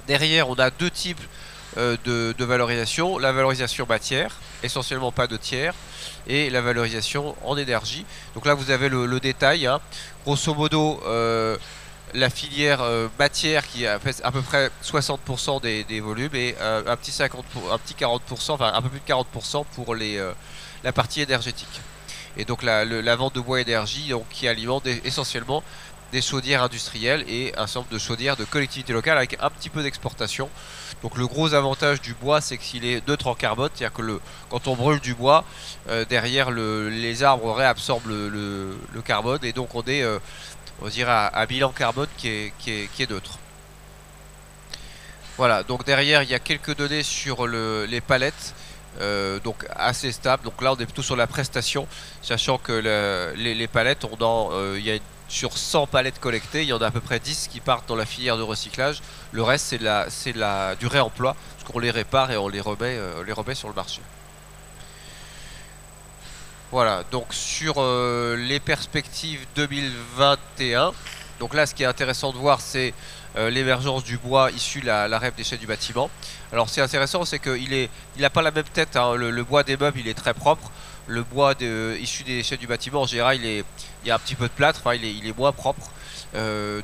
Derrière, on a deux types de valorisation, la valorisation matière, essentiellement pas de tiers, et la valorisation en énergie. Donc là vous avez le détail, hein. Grosso modo la filière matière qui fait à peu près 60% des volumes et un petit 40%, enfin un peu plus de 40% pour la partie énergétique. Et donc la vente de bois énergie, donc, qui alimente essentiellement des chaudières industrielles et un certain nombre de chaudières de collectivités locales avec un petit peu d'exportation. Donc le gros avantage du bois, c'est qu'il est neutre en carbone, c'est-à-dire que quand on brûle du bois, derrière les arbres réabsorbent le carbone, et donc on est on dirait à bilan carbone qui est neutre. Voilà, donc derrière il y a quelques données sur les palettes, donc assez stable. Donc là on est plutôt sur la prestation, sachant que les palettes, il y a sur 100 palettes collectées, il y en a à peu près 10 qui partent dans la filière de recyclage. Le reste c'est du réemploi, parce qu'on les répare et on les remet sur le marché. Voilà, donc sur les perspectives 2021, donc là ce qui est intéressant de voir, c'est l'émergence du bois issu de la REP déchets du bâtiment. Alors c'est intéressant, c'est qu'il n'a pas la même tête, hein. Le bois des meubles il est très propre. Le bois issu des déchets du bâtiment, en général, il y a un petit peu de plâtre, enfin, il est moins propre.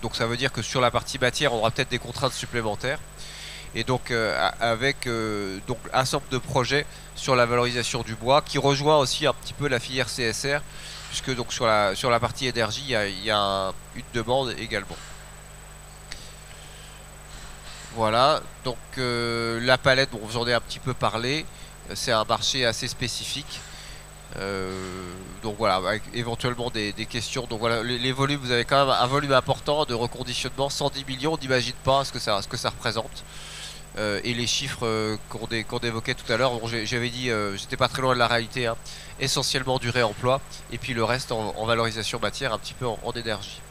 Donc ça veut dire que sur la partie matière, on aura peut-être des contraintes supplémentaires. et donc avec donc un ensemble de projets sur la valorisation du bois qui rejoint aussi un petit peu la filière CSR, puisque donc sur la partie énergie il y a une demande également. Voilà, donc la palette, bon, j'en ai un petit peu parlé, c'est un marché assez spécifique. Donc voilà, avec éventuellement des questions. Donc voilà, les volumes, vous avez quand même un volume important de reconditionnement, 110 millions, on n'imagine pas ce que ça représente. Et les chiffres qu'on évoquait tout à l'heure, bon, j'avais dit, j'étais pas très loin de la réalité, hein, essentiellement du réemploi, et puis le reste en valorisation matière, un petit peu en énergie.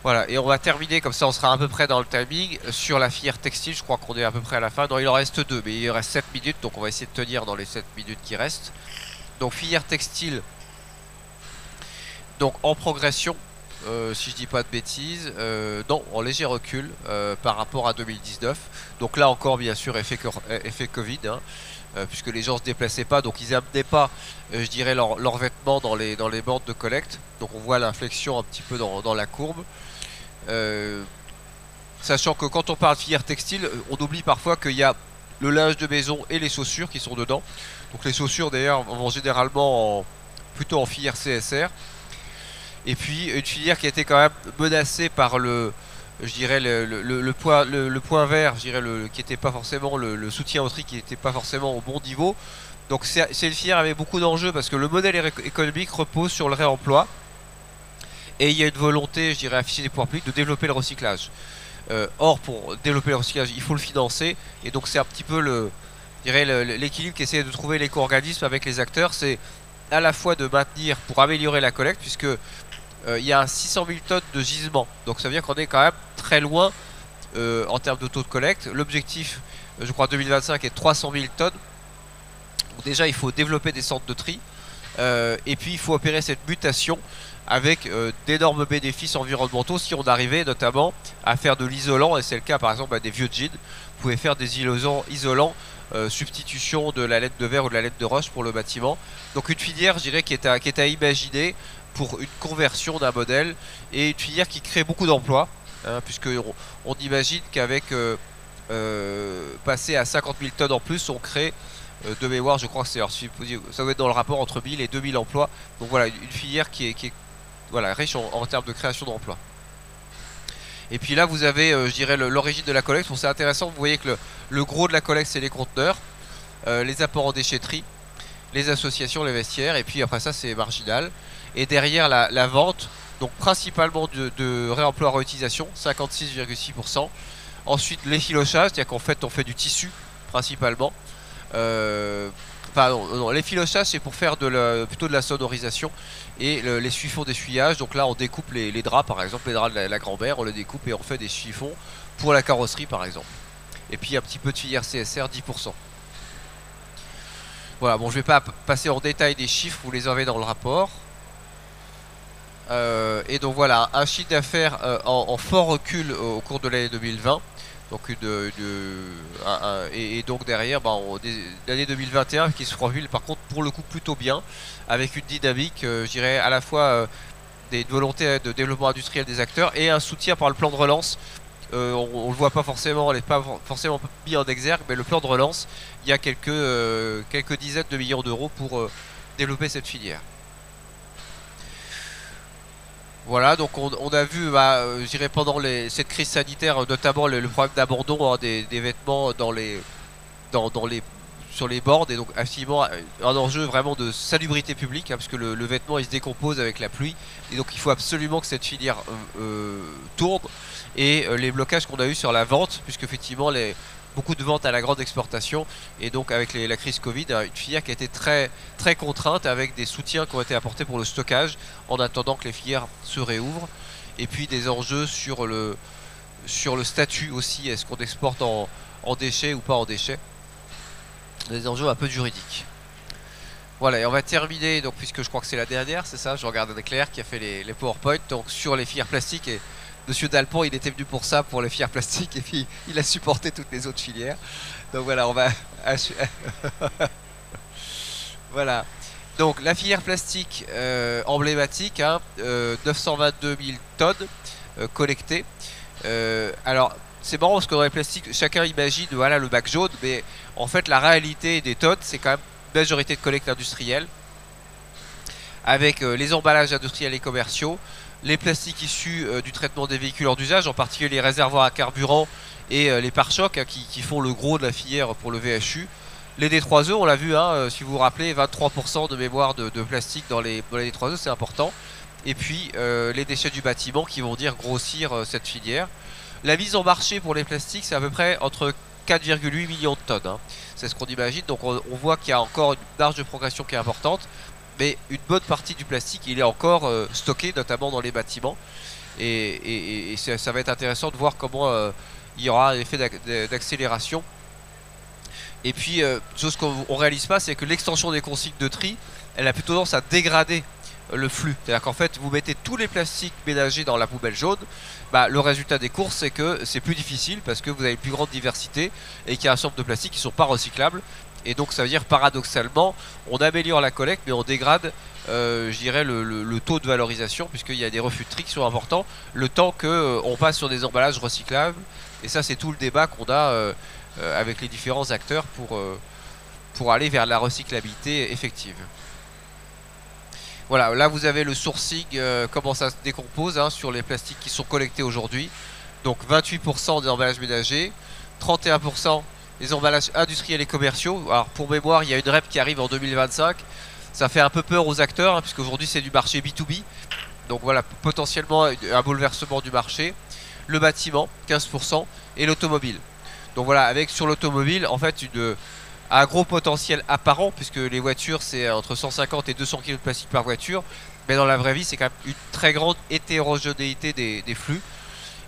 Voilà, et on va terminer, comme ça on sera à peu près dans le timing, sur la filière textile. Je crois qu'on est à peu près à la fin. Non, il en reste 2, mais il reste 7 minutes, donc on va essayer de tenir dans les 7 minutes qui restent. Donc filière textile, donc en progression, si je dis pas de bêtises, non, en léger recul par rapport à 2019. Donc là encore, bien sûr, effet Covid, hein, puisque les gens ne se déplaçaient pas, donc ils n'amenaient pas, je dirais, leurs vêtements dans les bornes de collecte. Donc on voit l'inflexion un petit peu dans la courbe. Sachant que quand on parle de filière textile, on oublie parfois qu'il y a le linge de maison et les chaussures qui sont dedans. Donc les chaussures d'ailleurs vont généralement plutôt en filière CSR. Et puis une filière qui a été quand même menacée par le point vert, je dirais qui n'était pas forcément le soutien au tri qui n'était pas forcément au bon niveau. Donc c'est une filière avec beaucoup d'enjeux parce que le modèle économique repose sur le réemploi. Et il y a une volonté, je dirais, affichée des pouvoirs publics de développer le recyclage. Or, pour développer le recyclage, il faut le financer. Et donc, c'est un petit peu l'équilibre qu'essaie de trouver l'éco-organisme avec les acteurs. C'est à la fois de maintenir pour améliorer la collecte, puisque il y a 600 000 tonnes de gisement. Donc, ça veut dire qu'on est quand même très loin en termes de taux de collecte. L'objectif, je crois, 2025 est de 300 000 tonnes. Donc, déjà, il faut développer des centres de tri. Et puis, il faut opérer cette mutation avec d'énormes bénéfices environnementaux si on arrivait notamment à faire de l'isolant, et c'est le cas par exemple des vieux jeans. Vous pouvez faire des isolants substitution de la laine de verre ou de la laine de roche pour le bâtiment. Donc une filière, je dirais, qui est à imaginer pour une conversion d'un modèle, et une filière qui crée beaucoup d'emplois, hein, puisque on imagine qu'avec passer à 50 000 tonnes en plus, on crée de mémoire, je crois que c'est, ça doit être dans le rapport entre 1000 et 2000 emplois. Donc voilà, une filière qui est voilà, riche en termes de création d'emplois. Et puis là, vous avez, je dirais, l'origine de la collecte. Bon, c'est intéressant, vous voyez que le gros de la collecte, c'est les conteneurs, les apports en déchetterie, les associations, les vestiaires, et puis après ça, c'est marginal. Et derrière la vente, donc principalement de réemploi réutilisation, 56,6%. Ensuite, l'effilochage, c'est-à-dire qu'en fait, on fait du tissu, principalement. Non, l'effilochage c'est pour faire plutôt de la sonorisation, et les chiffons d'essuyage, donc là on découpe les draps, par exemple les draps de la grand-mère, on les découpe et on fait des chiffons pour la carrosserie par exemple. Et puis un petit peu de filière CSR, 10%. Voilà, bon, je vais pas passer en détail des chiffres, vous les avez dans le rapport. Et donc voilà, un chiffre d'affaires en fort recul au cours de l'année 2020. Donc et donc derrière, l'année 2021 qui se profile par contre pour le coup plutôt bien, avec une dynamique, je dirais, à la fois des volontés de développement industriel des acteurs et un soutien par le plan de relance. On le voit pas forcément, elle n'est pas forcément mis en exergue, mais le plan de relance, il y a quelques dizaines de millions d'euros pour développer cette filière. Voilà, donc on a vu, je dirais, pendant cette crise sanitaire, notamment le problème d'abandon, hein, des vêtements sur les bornes, et donc absolument un enjeu vraiment de salubrité publique, hein, parce que le vêtement il se décompose avec la pluie, et donc il faut absolument que cette filière tourne. Et les blocages qu'on a eu sur la vente, puisque effectivement beaucoup de ventes à la grande exportation, et donc avec la crise Covid, une filière qui a été très, très contrainte, avec des soutiens qui ont été apportés pour le stockage en attendant que les filières se réouvrent, et puis des enjeux sur le statut aussi, est-ce qu'on exporte en déchets ou pas en déchets, des enjeux un peu juridiques. Voilà, et on va terminer, donc, puisque je crois que c'est la dernière, c'est ça, je regarde avec Claire qui a fait les PowerPoint, donc sur les filières plastiques. Et Monsieur Dalpont, il était venu pour ça, pour les filières plastiques, et puis il a supporté toutes les autres filières. Donc voilà, on va... Voilà. Donc la filière plastique emblématique, hein, 922 000 tonnes collectées. Alors, c'est marrant parce que dans les plastiques, chacun imagine voilà, le bac jaune, mais en fait, la réalité des tonnes, c'est quand même une majorité de collecte industrielle, avec les emballages industriels et commerciaux, les plastiques issus du traitement des véhicules hors d'usage, en particulier les réservoirs à carburant et les pare-chocs, hein, qui font le gros de la filière pour le VHU. Les D3E, on l'a vu, hein, si vous vous rappelez, 23% de mémoire de plastique dans les D3E, c'est important. Et puis les déchets du bâtiment qui vont dire grossir cette filière. La mise en marché pour les plastiques, c'est à peu près entre 4,8 millions de tonnes. Hein. C'est ce qu'on imagine. Donc on voit qu'il y a encore une marge de progression qui est importante. Mais une bonne partie du plastique, il est encore stocké, notamment dans les bâtiments. Et ça va être intéressant de voir comment il y aura un effet d'accélération. Et puis, chose qu'on ne réalise pas, c'est que l'extension des consignes de tri, elle a plutôt tendance à dégrader le flux. C'est-à-dire qu'en fait, vous mettez tous les plastiques ménagers dans la poubelle jaune, bah, le résultat des courses, c'est que c'est plus difficile parce que vous avez une plus grande diversité et qu'il y a un certain nombre de plastiques qui ne sont pas recyclables. Et donc ça veut dire paradoxalement, on améliore la collecte mais on dégrade je dirais le taux de valorisation, puisqu'il y a des refus de tri qui sont importants, le temps qu'on passe sur des emballages recyclables. Et ça c'est tout le débat qu'on a avec les différents acteurs pour aller vers la recyclabilité effective. Voilà, là vous avez le sourcing, comment ça se décompose hein, sur les plastiques qui sont collectés aujourd'hui. Donc 28% des emballages ménagers, 31% les emballages industriels et commerciaux. Alors pour mémoire, il y a une REP qui arrive en 2025. Ça fait un peu peur aux acteurs, hein, puisque aujourd'hui c'est du marché B2B. Donc voilà, potentiellement un bouleversement du marché. Le bâtiment, 15%, et l'automobile. Donc voilà, avec sur l'automobile, en fait, un gros potentiel apparent, puisque les voitures, c'est entre 150 et 200 kg de plastique par voiture. Mais dans la vraie vie, c'est quand même une très grande hétérogénéité des flux.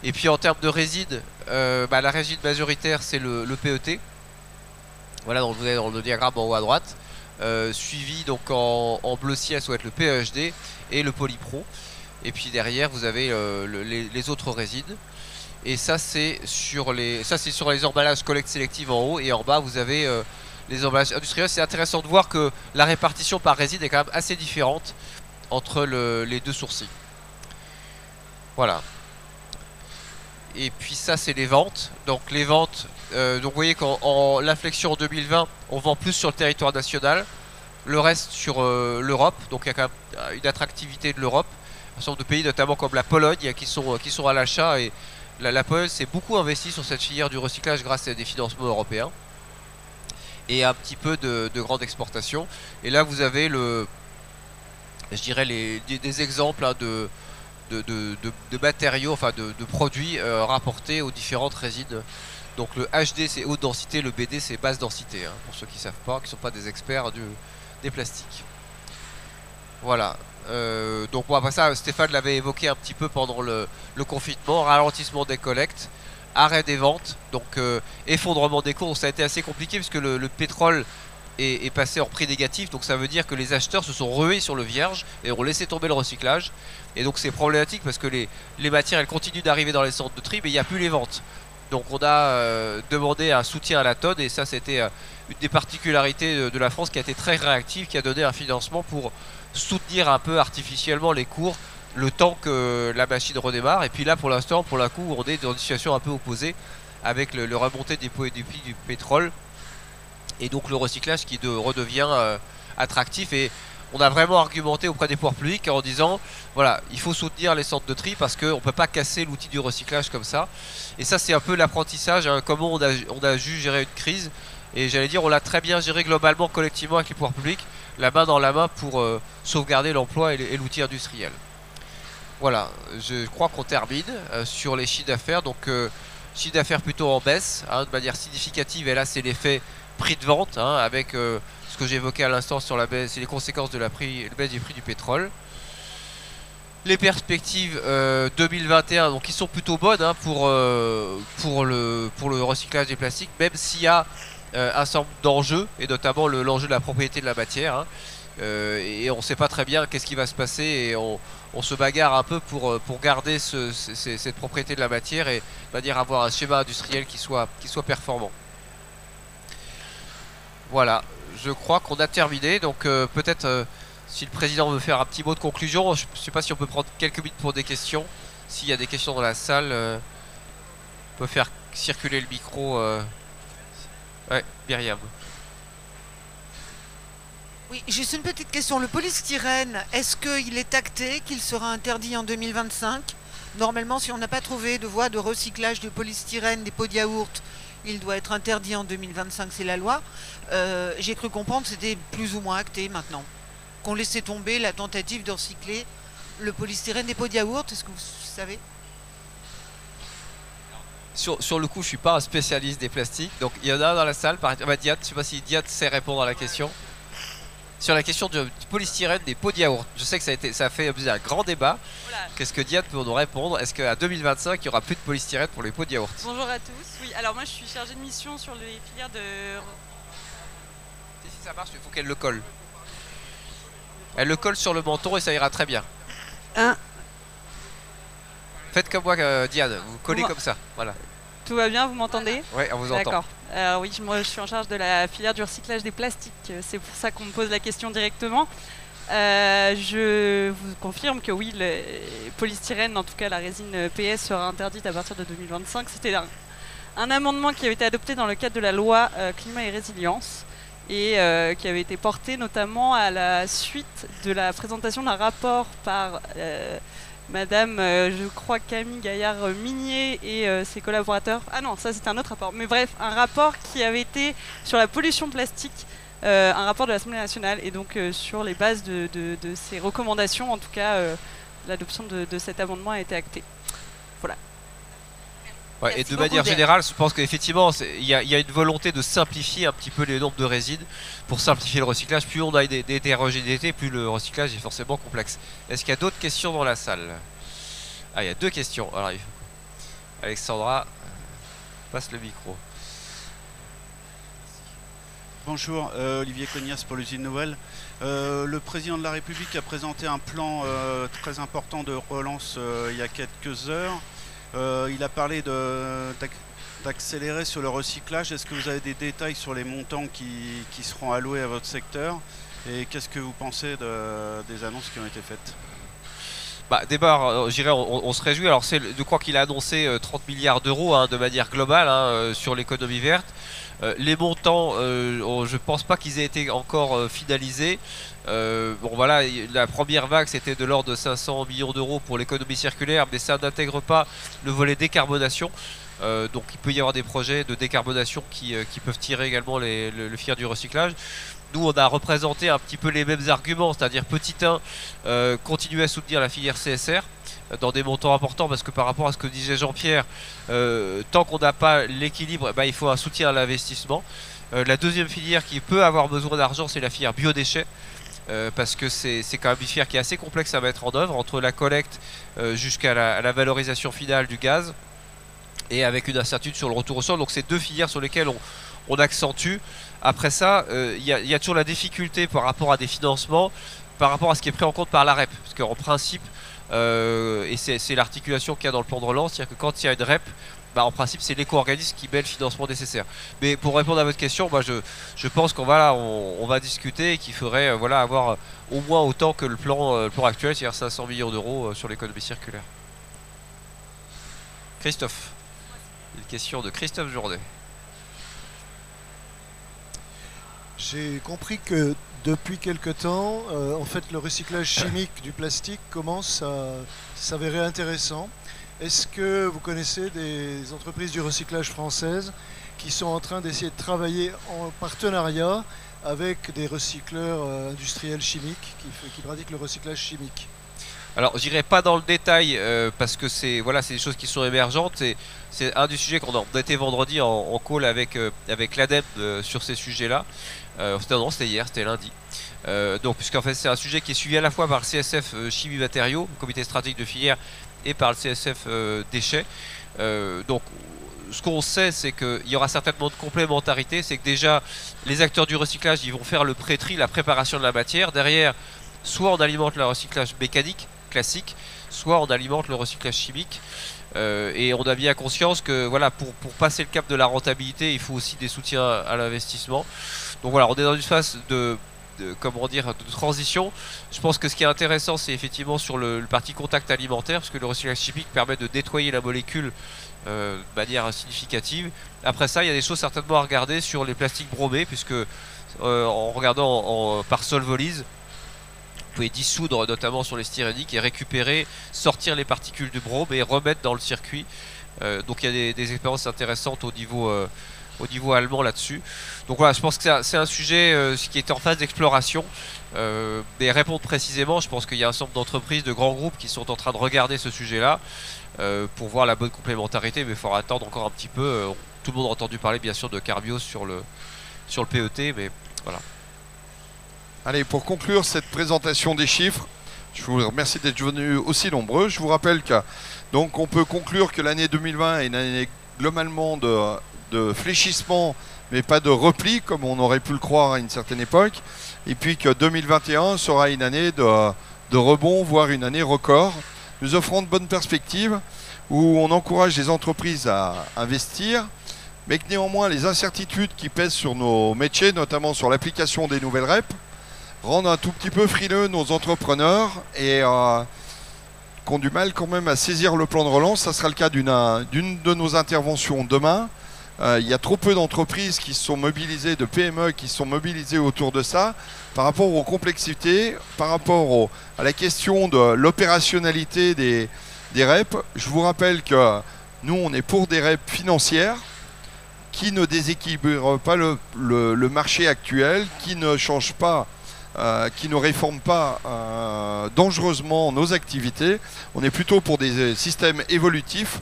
Et puis en termes de résine, la résine majoritaire, c'est le PET. Voilà, donc vous avez dans le diagramme en haut à droite. Suivi donc en bleu ciel, ça doit être le PEHD et le Polypro. Et puis derrière, vous avez les autres résines. Et ça, c'est sur les emballages collecte sélective en haut. Et en bas, vous avez les emballages industriels. C'est intéressant de voir que la répartition par résine est quand même assez différente entre les deux sourcils. Voilà. Et puis ça, c'est les ventes. Donc les ventes, donc vous voyez qu'en l'inflexion en 2020, on vend plus sur le territoire national, le reste sur l'Europe. Donc il y a quand même une attractivité de l'Europe. Un certain nombre de pays, notamment comme la Pologne, qui sont à l'achat. Et la Pologne s'est beaucoup investi sur cette filière du recyclage grâce à des financements européens. Et un petit peu de grande exportation. Et là, vous avez je dirais des exemples hein, de matériaux, enfin de produits rapportés aux différentes résines. Donc le HD c'est haute densité, le BD c'est basse densité, hein, pour ceux qui ne savent pas, qui ne sont pas des experts des plastiques. Voilà. Donc bon, après ça, Stéphane l'avait évoqué un petit peu pendant le confinement, ralentissement des collectes, arrêt des ventes, donc effondrement des cours. Donc ça a été assez compliqué puisque le pétrole est passé en prix négatif, donc ça veut dire que les acheteurs se sont rués sur le vierge et ont laissé tomber le recyclage. Et donc c'est problématique parce que les matières elles continuent d'arriver dans les centres de tri mais il n'y a plus les ventes. Donc on a demandé un soutien à la tonne et ça c'était une des particularités de la France qui a été très réactive, qui a donné un financement pour soutenir un peu artificiellement les cours le temps que la machine redémarre. Et puis là pour l'instant, pour la coup, on est dans une situation un peu opposée avec le remontée des prix du pétrole et donc le recyclage qui redevient attractif. Et on a vraiment argumenté auprès des pouvoirs publics en disant voilà, il faut soutenir les centres de tri parce qu'on ne peut pas casser l'outil du recyclage comme ça. Et ça c'est un peu l'apprentissage, hein, comment on a dû gérer une crise. Et j'allais dire on l'a très bien géré globalement, collectivement avec les pouvoirs publics, la main dans la main pour sauvegarder l'emploi et l'outil industriel. Voilà, je crois qu'on termine sur les chiffres d'affaires. Donc chiffre d'affaires plutôt en baisse, hein, de manière significative. Et là c'est l'effet prix de vente, hein, avec ce que j'ai évoqué à l'instant sur la baisse, c'est les conséquences de la baisse du prix du pétrole. Les perspectives 2021, donc qui sont plutôt bonnes hein, pour le recyclage des plastiques, même s'il y a un certain nombre d'enjeux, et notamment l'enjeu de la propriété de la matière. Hein, et on ne sait pas très bien qu'est-ce qui va se passer, et on se bagarre un peu pour garder cette propriété de la matière et dire avoir un schéma industriel qui soit performant. Voilà, je crois qu'on a terminé. Donc peut-être si le président veut faire un petit mot de conclusion, je ne sais pas si on peut prendre quelques minutes pour des questions. S'il y a des questions dans la salle, peut faire circuler le micro. Ouais, Myriam. Oui, juste une petite question. Le polystyrène, est-ce qu'il est acté qu'il sera interdit en 2025? Normalement, si on n'a pas trouvé de voie de recyclage du polystyrène des pots de yaourt, il doit être interdit en 2025, c'est la loi. J'ai cru comprendre que c'était plus ou moins acté maintenant. Qu'on laissait tomber la tentative de recycler le polystyrène des pots de yaourt, est-ce que vous savez? Sur le coup, je suis pas un spécialiste des plastiques, donc il y en a un dans la salle. Diat, je sais pas si Diat sait répondre à la question. Sur la question du polystyrène des pots de yaourt, je sais que ça a fait un grand débat. Voilà. Qu'est-ce que Diat peut nous répondre? Est-ce qu'à 2025, il n'y aura plus de polystyrène pour les pots de yaourt? Bonjour à tous. Oui, alors moi je suis chargée de mission sur les filières de... Si ça marche, il faut qu'elle le colle. Elle le colle sur le menton et ça ira très bien. Faites comme moi, Diane, vous collez comme ça. Voilà. Tout va bien, vous m'entendez? Oui, on vous entend. D'accord. Alors oui, moi je suis en charge de la filière du recyclage des plastiques. C'est pour ça qu'on me pose la question directement. Je vous confirme que oui, le polystyrène, en tout cas la résine PS, sera interdite à partir de 2025. C'était un amendement qui avait été adopté dans le cadre de la loi climat et résilience et qui avait été porté notamment à la suite de la présentation d'un rapport par Madame, je crois, Camille Gaillard-Minier et ses collaborateurs. Ah non, ça c'était un autre rapport. Mais bref, un rapport qui avait été sur la pollution plastique, un rapport de l'Assemblée nationale. Et donc sur les bases de ces recommandations, en tout cas, l'adoption de cet amendement a été actée. Voilà. Ouais, et de manière générale, je pense qu'effectivement, il y a une volonté de simplifier un petit peu les nombres de résides pour simplifier le recyclage. Plus on a des hétérogénéités, plus le recyclage est forcément complexe. Est-ce qu'il y a d'autres questions dans la salle? Ah, il y a 2 questions. Alors, Alexandra, passe le micro. Bonjour, Olivier Cognas pour l'usine Nouvelle. Le président de la République a présenté un plan très important de relance il y a quelques heures. Il a parlé d'accélérer sur le recyclage. Est-ce que vous avez des détails sur les montants qui seront alloués à votre secteur? Et qu'est-ce que vous pensez des annonces qui ont été faites? D'abord, je dirais, on se réjouit. Alors, je crois qu'il a annoncé 30 milliards d'euros de manière globale sur l'économie verte. Les montants, je ne pense pas qu'ils aient été encore finalisés. Bon voilà, la première vague c'était de l'ordre de 500 millions d'euros pour l'économie circulaire, mais ça n'intègre pas le volet décarbonation. Donc il peut y avoir des projets de décarbonation qui peuvent tirer également le fil du recyclage. Nous on a représenté un petit peu les mêmes arguments, c'est-à-dire petit 1, continuer à soutenir la filière CSR dans des montants importants, parce que par rapport à ce que disait Jean-Pierre, tant qu'on n'a pas l'équilibre, il faut un soutien à l'investissement. La deuxième filière qui peut avoir besoin d'argent, c'est la filière biodéchets. Parce que c'est quand même une filière qui est assez complexe à mettre en œuvre, entre la collecte jusqu'à la valorisation finale du gaz, et avec une incertitude sur le retour au sol. Donc c'est 2 filières sur lesquelles on accentue. Après ça, il y a toujours la difficulté par rapport à des financements, par rapport à ce qui est pris en compte par la REP. Parce qu'en principe, et c'est l'articulation qu'il y a dans le plan de relance, c'est-à-dire que quand il y a une REP, en principe c'est l'éco-organisme qui met le financement nécessaire. Mais pour répondre à votre question, je pense qu'on va discuter et qu'il faudrait avoir au moins autant que le plan actuel, c'est-à-dire 500 millions d'euros sur l'économie circulaire. Christophe, une question de Christophe Jourdet. J'ai compris que depuis quelque temps, en fait, le recyclage chimique du plastique commence à s'avérer intéressant. Est-ce que vous connaissez des entreprises du recyclage françaises qui sont en train d'essayer de travailler en partenariat avec des recycleurs industriels chimiques qui pratiquent le recyclage chimique? Alors, j'irai pas dans le détail parce que c'est des choses qui sont émergentes. C'est un du sujet qu'on a été vendredi en call avec l'ADEME sur ces sujets-là. C'était hier, c'était lundi. Donc, puisqu'en fait, c'est un sujet qui est suivi à la fois par le CSF Chimie Matériaux, le comité stratégique de filière, et par le CSF Déchets. Donc, ce qu'on sait, c'est qu'il y aura certainement de complémentarité. C'est que déjà, les acteurs du recyclage, ils vont faire le pré-tri, la préparation de la matière. Derrière, soit on alimente le recyclage mécanique, classique, soit on alimente le recyclage chimique. Et on a bien conscience que pour passer le cap de la rentabilité, il faut aussi des soutiens à l'investissement. Donc voilà, on est dans une phase comment dire, de transition. Je pense que ce qui est intéressant, c'est effectivement sur le parti contact alimentaire, parce que le recyclage chimique permet de nettoyer la molécule de manière significative. Après ça, il y a des choses certainement à regarder sur les plastiques bromés, puisque en regardant par solvolyse, vous pouvez dissoudre notamment sur les styréniques et récupérer, sortir les particules du brome et remettre dans le circuit. Donc il y a des expériences intéressantes au niveau allemand là-dessus. Donc voilà, je pense que c'est un sujet qui est en phase d'exploration. Mais répondre précisément, je pense qu'il y a un certain nombre d'entreprises, de grands groupes qui sont en train de regarder ce sujet-là pour voir la bonne complémentarité, mais il faudra attendre encore un petit peu. Tout le monde a entendu parler bien sûr de Carbios sur le PET, mais voilà. Allez, pour conclure cette présentation des chiffres, je vous remercie d'être venus aussi nombreux. Je vous rappelle donc on peut conclure que l'année 2020 est une année globalement de fléchissement, mais pas de repli, comme on aurait pu le croire à une certaine époque. Et puis que 2021 sera une année de rebond, voire une année record, nous offrant de bonnes perspectives où on encourage les entreprises à investir, mais que néanmoins les incertitudes qui pèsent sur nos métiers, notamment sur l'application des nouvelles REP, rendent un tout petit peu frileux nos entrepreneurs et qui ont du mal quand même à saisir le plan de relance. Ça sera le cas d'une de nos interventions demain. Il y a trop peu d'entreprises qui se sont mobilisées, de PME qui se sont mobilisées autour de ça, par rapport aux complexités, par rapport à la question de l'opérationnalité des REP. Je vous rappelle que nous, on est pour des REP financières qui ne déséquilibrent pas le marché actuel, qui ne changent pas, qui ne réforment pas dangereusement nos activités. On est plutôt pour des systèmes évolutifs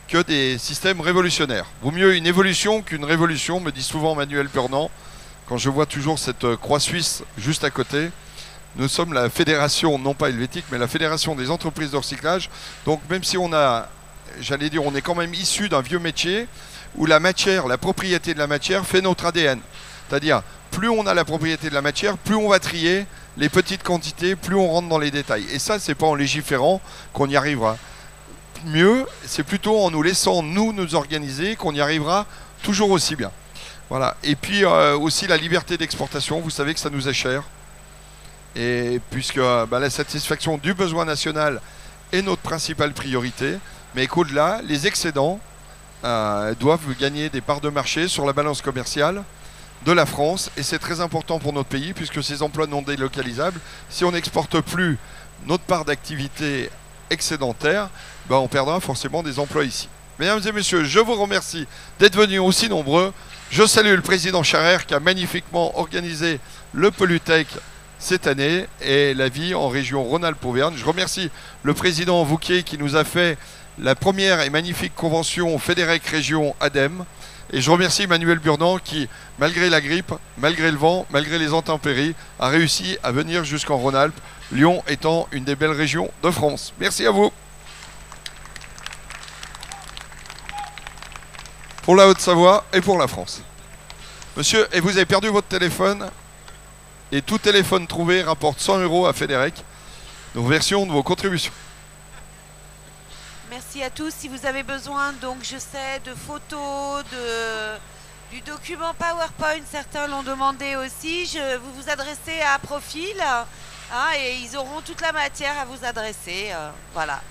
que des systèmes révolutionnaires. Vaut mieux une évolution qu'une révolution, me dit souvent Manuel Burnand, quand je vois toujours cette croix suisse juste à côté. Nous sommes la fédération, non pas helvétique, mais la fédération des entreprises de recyclage. Donc même si on a, j'allais dire, on est quand même issu d'un vieux métier où la matière, la propriété de la matière fait notre ADN. C'est-à-dire, plus on a la propriété de la matière, plus on va trier les petites quantités, plus on rentre dans les détails. Et ça, c'est pas en légiférant qu'on y arrivera. Mieux, c'est plutôt en nous laissant nous organiser qu'on y arrivera toujours aussi bien. Voilà. Et puis aussi la liberté d'exportation, vous savez que ça nous est cher. Et puisque la satisfaction du besoin national est notre principale priorité, mais qu'au-delà, les excédents doivent gagner des parts de marché sur la balance commerciale de la France. Et c'est très important pour notre pays puisque ces emplois non délocalisables, si on n'exporte plus notre part d'activité excédentaire, on perdra forcément des emplois ici. Mesdames et messieurs, je vous remercie d'être venus aussi nombreux. Je salue le président Scharer qui a magnifiquement organisé le Pollutech cette année et la vie en région Rhône-Alpes-Auvergne. Je remercie le président Vouquier qui nous a fait la première et magnifique convention Fédérec Région ADEME. Et je remercie Manuel Burnand qui, malgré la grippe, malgré le vent, malgré les intempéries, a réussi à venir jusqu'en Rhône-Alpes, Lyon étant une des belles régions de France. Merci à vous. Pour la Haute-Savoie et pour la France. Monsieur, et vous avez perdu votre téléphone, et tout téléphone trouvé rapporte 100 € à Fédérec. Donc version de vos contributions. Merci à tous. Si vous avez besoin, donc je sais, de photos, du document PowerPoint, certains l'ont demandé aussi, vous vous adressez à Profil, et ils auront toute la matière à vous adresser. Voilà.